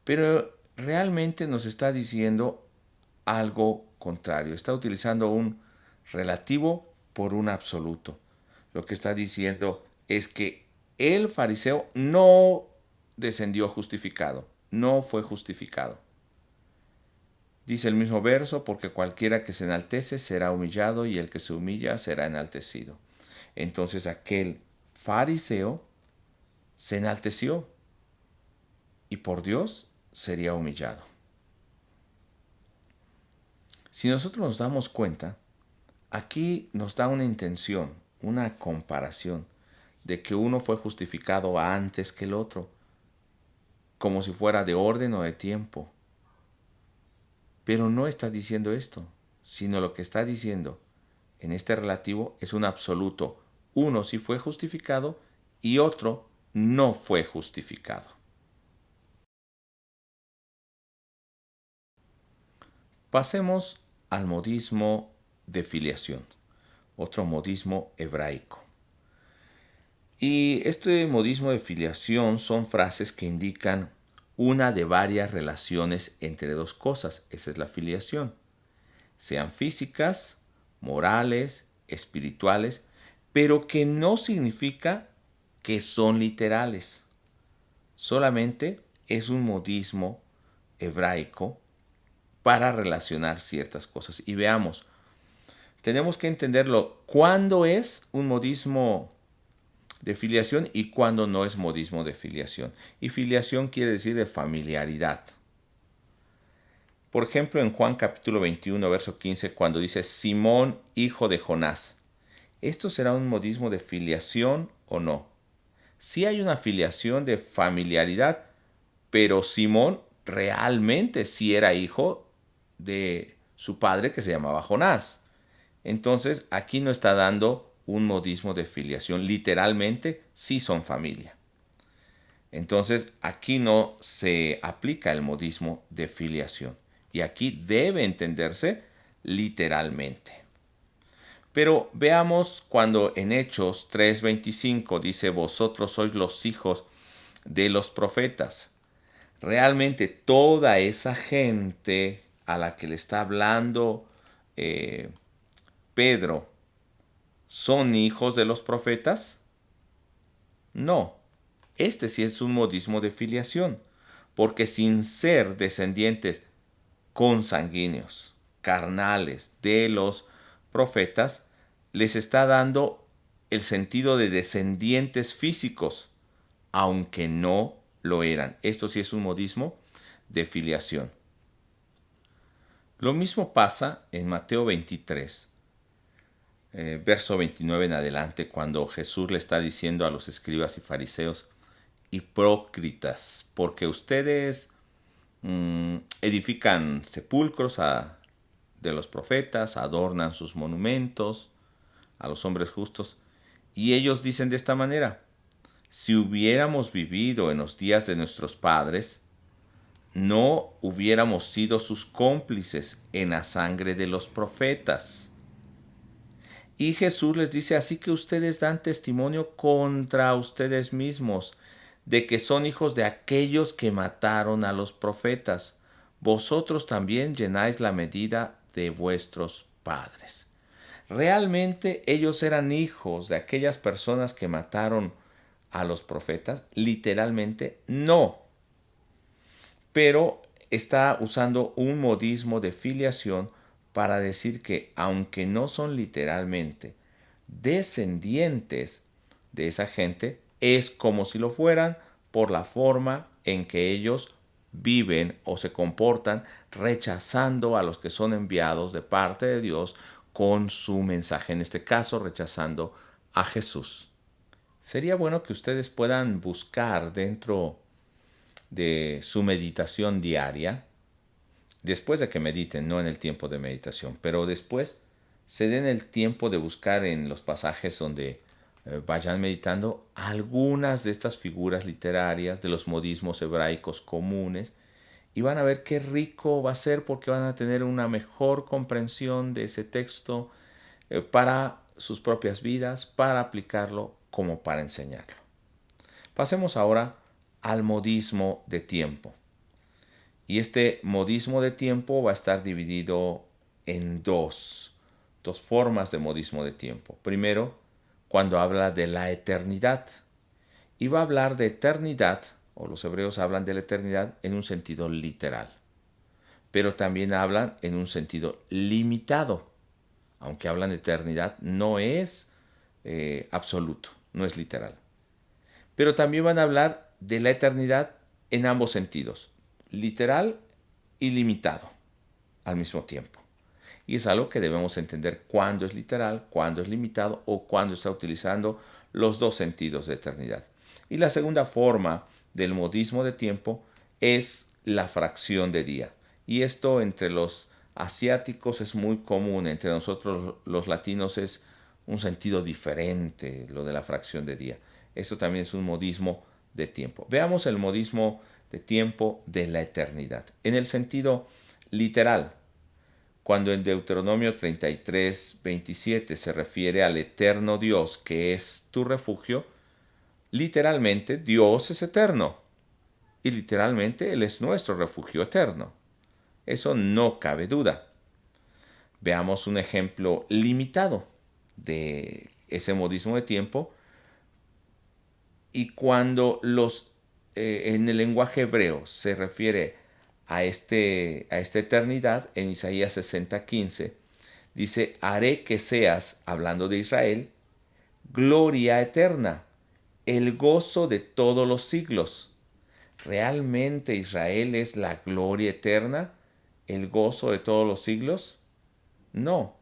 Pero realmente nos está diciendo algo contrario. Está utilizando un relativo por un absoluto. Lo que está diciendo es que el fariseo no descendió justificado, no fue justificado. Dice el mismo verso, porque cualquiera que se enaltece será humillado y el que se humilla será enaltecido. Entonces aquel fariseo se enalteció y por Dios sería humillado. Si nosotros nos damos cuenta, aquí nos da una intención, una comparación de que uno fue justificado antes que el otro, como si fuera de orden o de tiempo. Pero no está diciendo esto, sino lo que está diciendo en este relativo es un absoluto. Uno sí fue justificado y otro no fue justificado. Pasemos al modismo de filiación, otro modismo hebraico. Y este modismo de filiación son frases que indican una de varias relaciones entre dos cosas, esa es la filiación, sean físicas, morales, espirituales, pero que no significa que son literales. Solamente es un modismo hebraico para relacionar ciertas cosas. Y veamos, tenemos que entenderlo, cuándo es un modismo de filiación y cuándo no es modismo de filiación. Y filiación quiere decir de familiaridad. Por ejemplo, en Juan capítulo 21, verso 15, cuando dice Simón, hijo de Jonás. ¿Esto será un modismo de filiación o no? Sí hay una filiación de familiaridad, pero Simón realmente sí era hijo de su padre que se llamaba Jonás. Entonces, aquí no está dando un modismo de filiación. Literalmente, sí son familia. Entonces, aquí no se aplica el modismo de filiación. Y aquí debe entenderse literalmente. Pero veamos cuando en Hechos 3:25 dice, vosotros sois los hijos de los profetas. Realmente toda esa gente a la que le está hablando Pedro, ¿son hijos de los profetas? No, este sí es un modismo de filiación, porque sin ser descendientes consanguíneos, carnales de los profetas, les está dando el sentido de descendientes físicos, aunque no lo eran. Esto sí es un modismo de filiación. Lo mismo pasa en Mateo 23, verso 29 en adelante, cuando Jesús le está diciendo a los escribas y fariseos hipócritas, porque ustedes edifican sepulcros de los profetas, adornan sus monumentos a los hombres justos, y ellos dicen de esta manera: si hubiéramos vivido en los días de nuestros padres, no hubiéramos sido sus cómplices en la sangre de los profetas. Y Jesús les dice: así que ustedes dan testimonio contra ustedes mismos de que son hijos de aquellos que mataron a los profetas. Vosotros también llenáis la medida de vuestros padres. ¿Realmente ellos eran hijos de aquellas personas que mataron a los profetas? Literalmente no. Pero está usando un modismo de filiación para decir que, aunque no son literalmente descendientes de esa gente, es como si lo fueran por la forma en que ellos viven o se comportan, rechazando a los que son enviados de parte de Dios con su mensaje, en este caso rechazando a Jesús. Sería bueno que ustedes puedan buscar dentro de su meditación diaria, después de que mediten, no en el tiempo de meditación, pero después se den el tiempo de buscar en los pasajes donde vayan meditando algunas de estas figuras literarias, de los modismos hebraicos comunes, y van a ver qué rico va a ser, porque van a tener una mejor comprensión de ese texto para sus propias vidas, para aplicarlo como para enseñarlo. Pasemos ahora al modismo de tiempo. Y este modismo de tiempo va a estar dividido en dos formas de modismo de tiempo. Primero, cuando habla de la eternidad. Y va a hablar de eternidad, o los hebreos hablan de la eternidad en un sentido literal. Pero también hablan en un sentido limitado. Aunque hablan de eternidad, no es absoluto, no es literal. Pero también van a hablar de la eternidad en ambos sentidos, literal y limitado al mismo tiempo. Y es algo que debemos entender cuándo es literal, cuándo es limitado o cuándo está utilizando los dos sentidos de eternidad. Y la segunda forma del modismo de tiempo es la fracción de día. Y esto entre los asiáticos es muy común, entre nosotros los latinos es un sentido diferente lo de la fracción de día. Esto también es un modismo de tiempo. Veamos el modismo de tiempo de la eternidad. En el sentido literal, cuando en Deuteronomio 33:27 se refiere al eterno Dios que es tu refugio, literalmente Dios es eterno y literalmente Él es nuestro refugio eterno. Eso no cabe duda. Veamos un ejemplo limitado de ese modismo de tiempo. Y cuando en el lenguaje hebreo se refiere a esta eternidad, en Isaías 60:15, dice: haré que seas, hablando de Israel, gloria eterna, el gozo de todos los siglos. ¿Realmente Israel es la gloria eterna, el gozo de todos los siglos? No.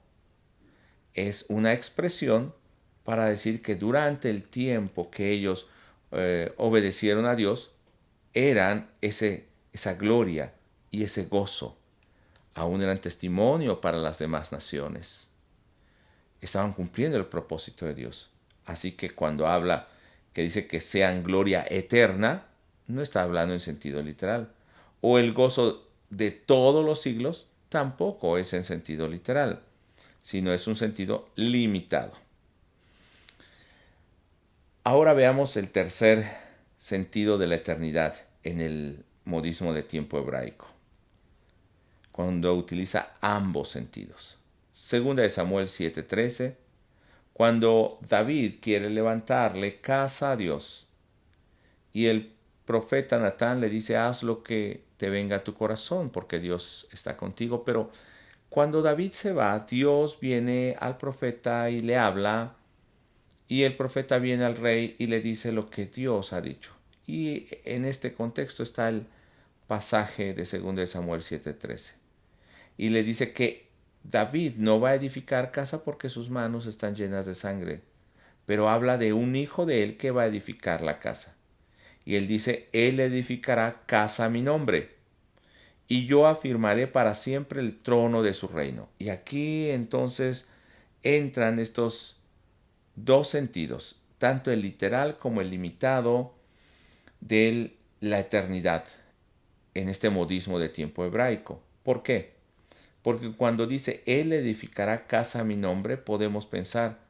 Es una expresión para decir que durante el tiempo que ellos obedecieron a Dios, eran esa gloria y ese gozo. Aún eran testimonio para las demás naciones. Estaban cumpliendo el propósito de Dios. Así que cuando habla que dice que sean gloria eterna, no está hablando en sentido literal. O el gozo de todos los siglos, tampoco es en sentido literal, sino es un sentido limitado. Ahora veamos el tercer sentido de la eternidad en el modismo de tiempo hebraico, cuando utiliza ambos sentidos. Segunda de Samuel 7:13, cuando David quiere levantarle casa a Dios y el profeta Natán le dice: haz lo que te venga a tu corazón, porque Dios está contigo. Pero cuando David se va, Dios viene al profeta y le habla, y el profeta viene al rey y le dice lo que Dios ha dicho. Y en este contexto está el pasaje de 2 de Samuel 7:13. Y le dice que David no va a edificar casa porque sus manos están llenas de sangre, pero habla de un hijo de él que va a edificar la casa. Y él dice, él edificará casa a mi nombre, y yo afirmaré para siempre el trono de su reino. Y aquí entonces entran estos dos sentidos, tanto el literal como el limitado de la eternidad en este modismo de tiempo hebraico. ¿Por qué? Porque cuando dice, él edificará casa a mi nombre, podemos pensar,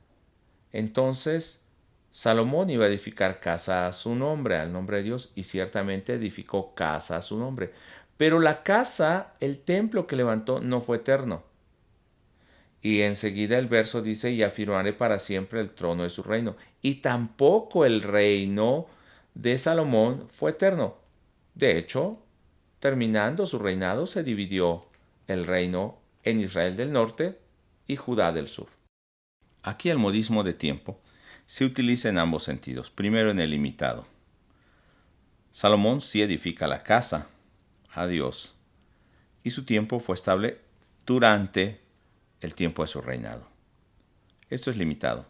entonces Salomón iba a edificar casa a su nombre, al nombre de Dios, y ciertamente edificó casa a su nombre. Pero la casa, el templo que levantó, no fue eterno. Y enseguida el verso dice, y afirmaré para siempre el trono de su reino. Y tampoco el reino de Salomón fue eterno. De hecho, terminando su reinado, se dividió el reino en Israel del norte y Judá del sur. Aquí el modismo de tiempo se utiliza en ambos sentidos. Primero en el limitado. Salomón sí edifica la casa a Dios y su tiempo fue estable durante el tiempo de su reinado. Esto es limitado,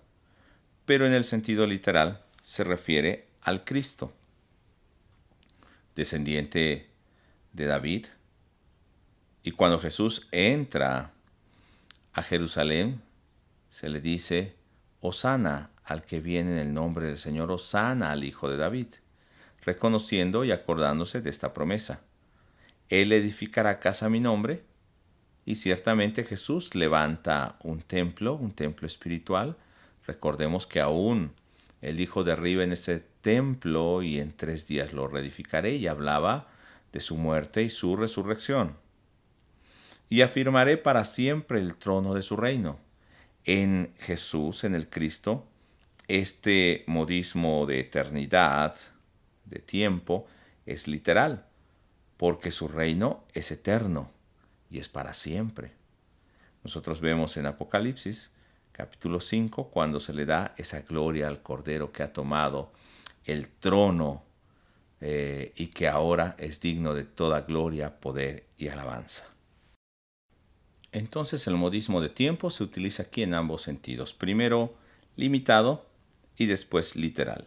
pero en el sentido literal se refiere al Cristo, descendiente de David. Y cuando Jesús entra a Jerusalén, se le dice, Hosana al que viene en el nombre del Señor, Hosana al Hijo de David, reconociendo y acordándose de esta promesa. Él edificará casa a mi nombre, y ciertamente Jesús levanta un templo espiritual. Recordemos que aún él dijo, derriben este templo y en 3 días lo reedificaré, y hablaba de su muerte y su resurrección. Y afirmaré para siempre el trono de su reino. En Jesús, en el Cristo, este modismo de eternidad, de tiempo, es literal, porque su reino es eterno y es para siempre. Nosotros vemos en Apocalipsis, capítulo 5, cuando se le da esa gloria al Cordero que ha tomado el trono y que ahora es digno de toda gloria, poder y alabanza. Entonces el modismo de tiempo se utiliza aquí en ambos sentidos. Primero limitado y después literal.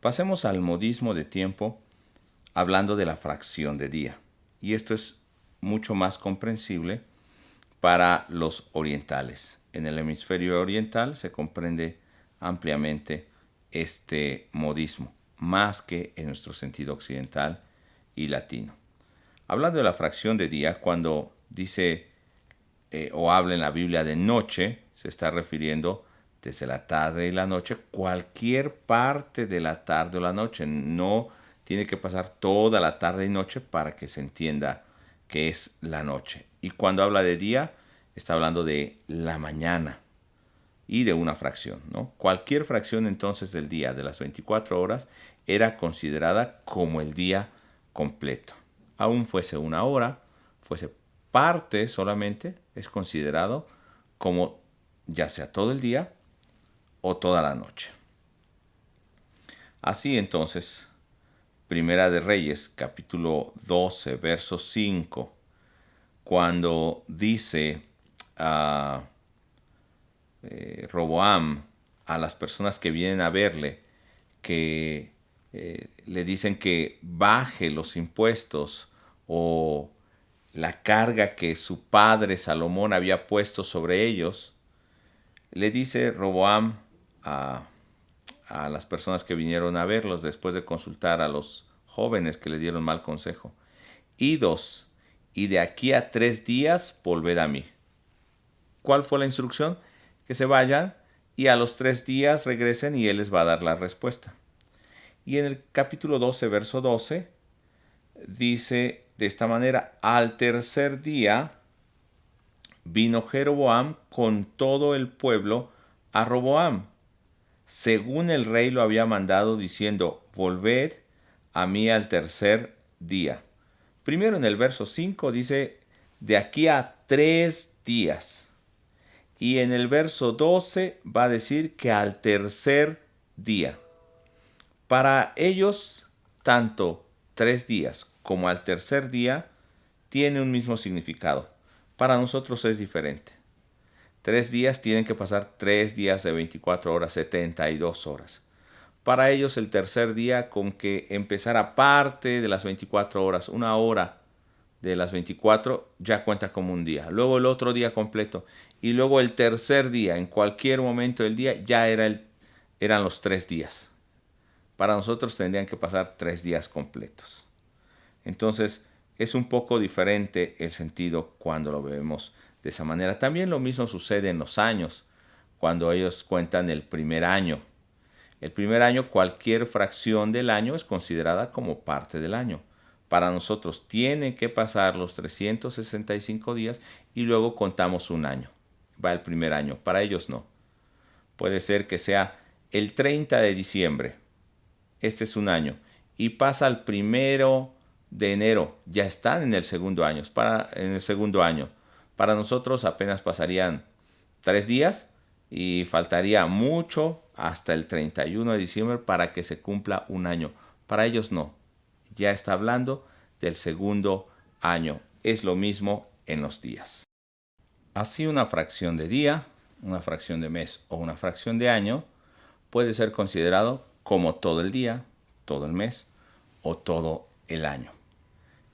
Pasemos al modismo de tiempo hablando de la fracción de día. Y esto es mucho más comprensible para los orientales. En el hemisferio oriental se comprende ampliamente este modismo, más que en nuestro sentido occidental y latino. Hablando de la fracción de día, cuando dice o habla en la Biblia de noche, se está refiriendo desde la tarde y la noche, cualquier parte de la tarde o la noche. No tiene que pasar toda la tarde y noche para que se entienda que es la noche. Y cuando habla de día, está hablando de la mañana y de una fracción, ¿no? Cualquier fracción entonces del día, de las 24 horas, era considerada como el día completo. Aún fuese una hora, fuese parte solamente, es considerado como ya sea todo el día o toda la noche. Así entonces, Primera de Reyes, capítulo 12, verso 5, cuando dice a Roboam a las personas que vienen a verle, que le dicen que baje los impuestos o la carga que su padre Salomón había puesto sobre ellos, le dice Roboam a las personas que vinieron a verlos después de consultar a los jóvenes que le dieron mal consejo, idos, y de aquí a 3 días volved a mí. ¿Cuál fue la instrucción? Que se vayan y a los 3 días regresen y él les va a dar la respuesta. Y en el capítulo 12, verso 12, dice de esta manera, al tercer día vino Jeroboam con todo el pueblo a Roboam, según el rey lo había mandado, diciendo, volved a mí al tercer día. Primero en el verso 5 dice, de aquí a 3 días. Y en el verso 12 va a decir que al tercer día. Para ellos, tanto 3 días como al tercer día tiene un mismo significado. Para nosotros es diferente. 3 días tienen que pasar 3 días de 24 horas, 72 horas. Para ellos el tercer día, con que empezara parte de las 24 horas, una hora de las 24 ya cuenta como un día. Luego el otro día completo. Y luego el tercer día, en cualquier momento del día, ya eran los 3 días. Para nosotros tendrían que pasar 3 días completos. Entonces es un poco diferente el sentido cuando lo vemos de esa manera. También lo mismo sucede en los años, cuando ellos cuentan el primer año. El primer año, cualquier fracción del año es considerada como parte del año. Para nosotros tienen que pasar los 365 días y luego contamos un año. Va el primer año. Para ellos no. Puede ser que sea el 30 de diciembre. Este es un año. Y pasa el 1 de enero. Ya están en el segundo año. Para nosotros apenas pasarían 3 días y faltaría mucho hasta el 31 de diciembre para que se cumpla un año. Para ellos no. Ya está hablando del segundo año. Es lo mismo en los días. Así una fracción de día, una fracción de mes o una fracción de año puede ser considerado como todo el día, todo el mes o todo el año.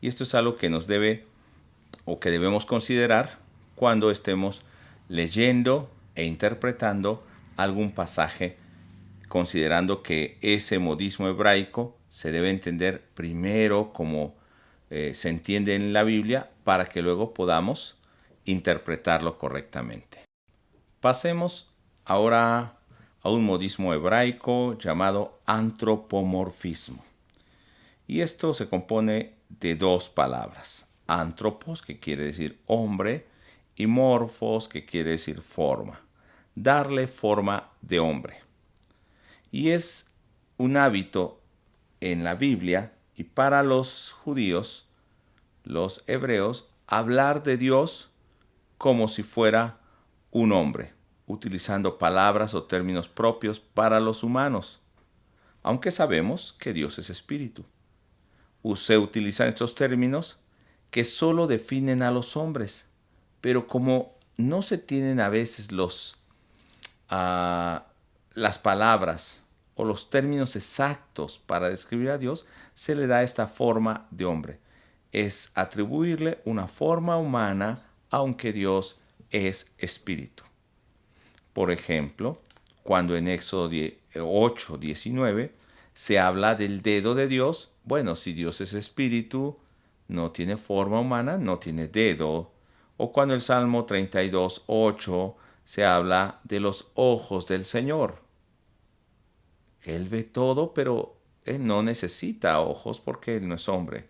Y esto es algo que nos debe o que debemos considerar cuando estemos leyendo e interpretando algún pasaje, considerando que ese modismo hebraico se debe entender primero como se entiende en la Biblia para que luego podamos interpretarlo correctamente. Pasemos ahora a un modismo hebraico llamado antropomorfismo. Y esto se compone de dos palabras. Antropos, que quiere decir hombre, y morfos, que quiere decir forma. Darle forma de hombre. Y es un hábito en la Biblia y para los judíos, los hebreos, hablar de Dios como si fuera un hombre, utilizando palabras o términos propios para los humanos, aunque sabemos que Dios es espíritu. Se utilizan estos términos que solo definen a los hombres, pero como no se tienen a veces las palabras o los términos exactos para describir a Dios, se le da esta forma de hombre. Es atribuirle una forma humana, aunque Dios es espíritu. Por ejemplo, cuando en Éxodo 8:19 se habla del dedo de Dios, bueno, si Dios es espíritu, no tiene forma humana, no tiene dedo. O cuando el Salmo 32:8 se habla de los ojos del Señor. Él ve todo, pero Él no necesita ojos porque Él no es hombre.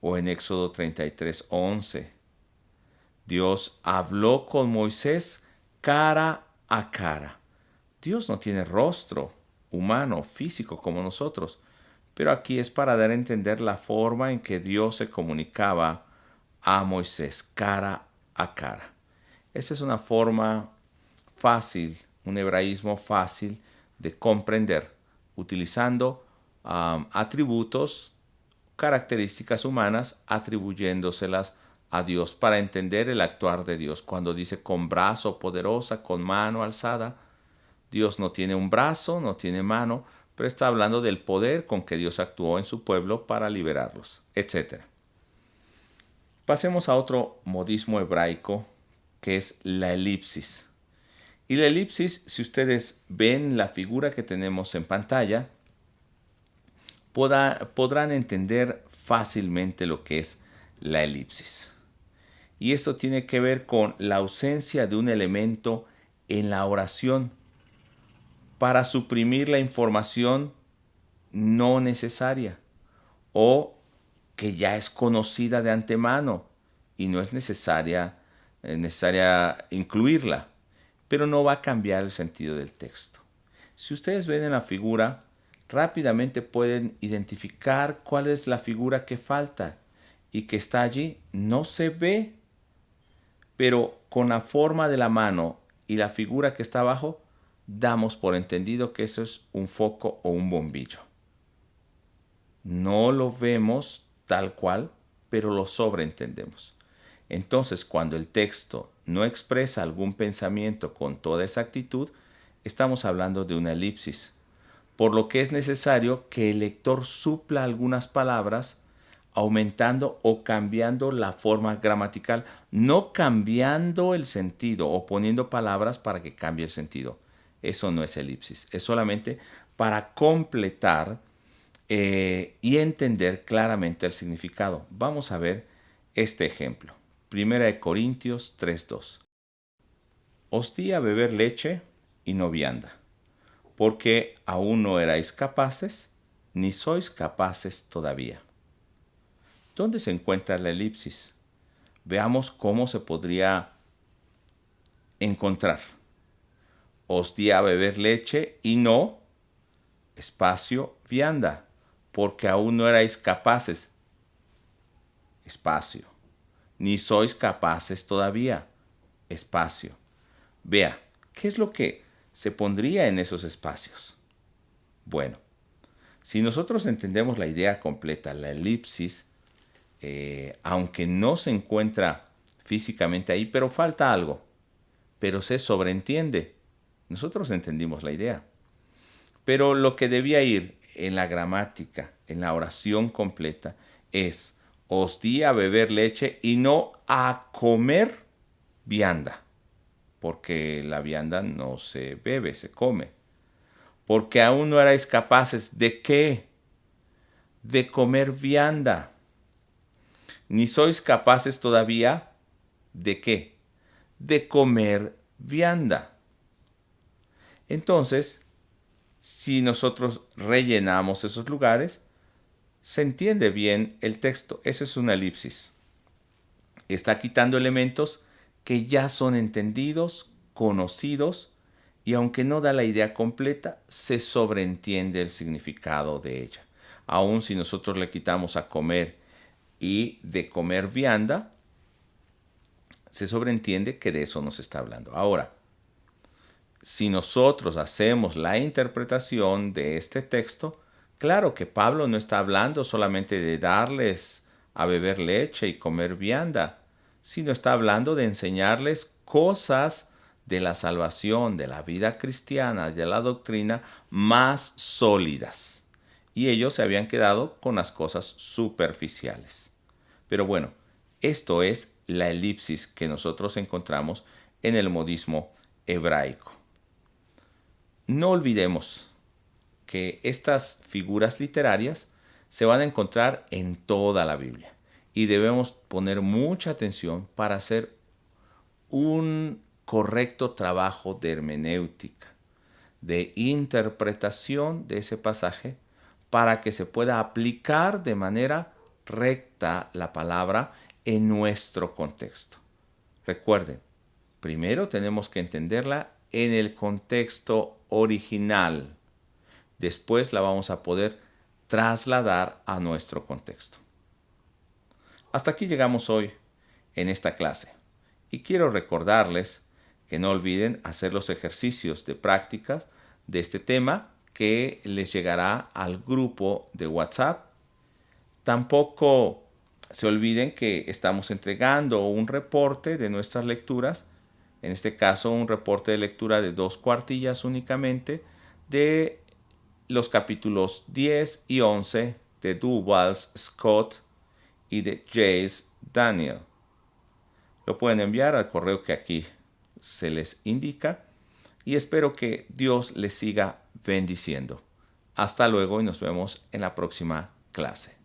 O en Éxodo 33:11. Dios habló con Moisés cara a cara. Dios no tiene rostro humano, físico como nosotros, pero aquí es para dar a entender la forma en que Dios se comunicaba a Moisés cara a cara. Esa es una forma fácil, un hebraísmo fácil de comprender, utilizando atributos, características humanas, atribuyéndoselas a Dios para entender el actuar de Dios. Cuando dice con brazo poderosa, con mano alzada, Dios no tiene un brazo, no tiene mano, pero está hablando del poder con que Dios actuó en su pueblo para liberarlos, etc. Pasemos a otro modismo hebraico que es la elipsis. Y la elipsis, si ustedes ven la figura que tenemos en pantalla, podrán entender fácilmente lo que es la elipsis. Y esto tiene que ver con la ausencia de un elemento en la oración para suprimir la información no necesaria o que ya es conocida de antemano y no es necesaria incluirla, pero no va a cambiar el sentido del texto. Si ustedes ven en la figura, rápidamente pueden identificar cuál es la figura que falta y que está allí. No se ve, pero con la forma de la mano y la figura que está abajo, damos por entendido que eso es un foco o un bombillo. No lo vemos tal cual, pero lo sobreentendemos. Entonces, cuando el texto no expresa algún pensamiento con toda exactitud, estamos hablando de una elipsis, por lo que es necesario que el lector supla algunas palabras aumentando o cambiando la forma gramatical, no cambiando el sentido o poniendo palabras para que cambie el sentido. Eso no es elipsis, es solamente para completar y entender claramente el significado. Vamos a ver este ejemplo. Primera de Corintios 3:2. Os di a beber leche y no vianda, porque aún no erais capaces, ni sois capaces todavía. ¿Dónde se encuentra la elipsis? Veamos cómo se podría encontrar. Os di a beber leche y no, espacio, vianda, porque aún no erais capaces, espacio, ni sois capaces todavía, espacio. Vea, ¿qué es lo que se pondría en esos espacios? Bueno, si nosotros entendemos la idea completa, la elipsis, aunque no se encuentra físicamente ahí, pero falta algo, pero se sobreentiende. Nosotros entendimos la idea. Pero lo que debía ir en la gramática, en la oración completa, es: os di a beber leche y no a comer vianda, porque la vianda no se bebe, se come. Porque aún no erais capaces ¿de qué? De comer vianda. Ni sois capaces todavía ¿de qué? De comer vianda. Entonces, si nosotros rellenamos esos lugares, se entiende bien el texto. Esa es una elipsis. Está quitando elementos que ya son entendidos, conocidos, y aunque no da la idea completa, se sobreentiende el significado de ella. Aun si nosotros le quitamos a comer y de comer vianda, se sobreentiende que de eso nos está hablando. Ahora, si nosotros hacemos la interpretación de este texto, claro que Pablo no está hablando solamente de darles a beber leche y comer vianda, sino está hablando de enseñarles cosas de la salvación, de la vida cristiana, de la doctrina más sólidas. Y ellos se habían quedado con las cosas superficiales. Pero bueno, esto es la elipsis que nosotros encontramos en el modismo hebraico. No olvidemos que estas figuras literarias se van a encontrar en toda la Biblia y debemos poner mucha atención para hacer un correcto trabajo de hermenéutica, de interpretación de ese pasaje para que se pueda aplicar de manera recta la palabra en nuestro contexto. Recuerden, primero tenemos que entenderla en el contexto original. Después la vamos a poder trasladar a nuestro contexto. Hasta aquí llegamos hoy en esta clase y quiero recordarles que no olviden hacer los ejercicios de prácticas de este tema que les llegará al grupo de WhatsApp. Tampoco se olviden que estamos entregando un reporte de nuestras lecturas, en este caso un reporte de lectura de 2 cuartillas únicamente de los capítulos 10 y 11 de Duwals Scott y de Jace Daniel. Lo pueden enviar al correo que aquí se les indica y espero que Dios les siga bendiciendo. Hasta luego y nos vemos en la próxima clase.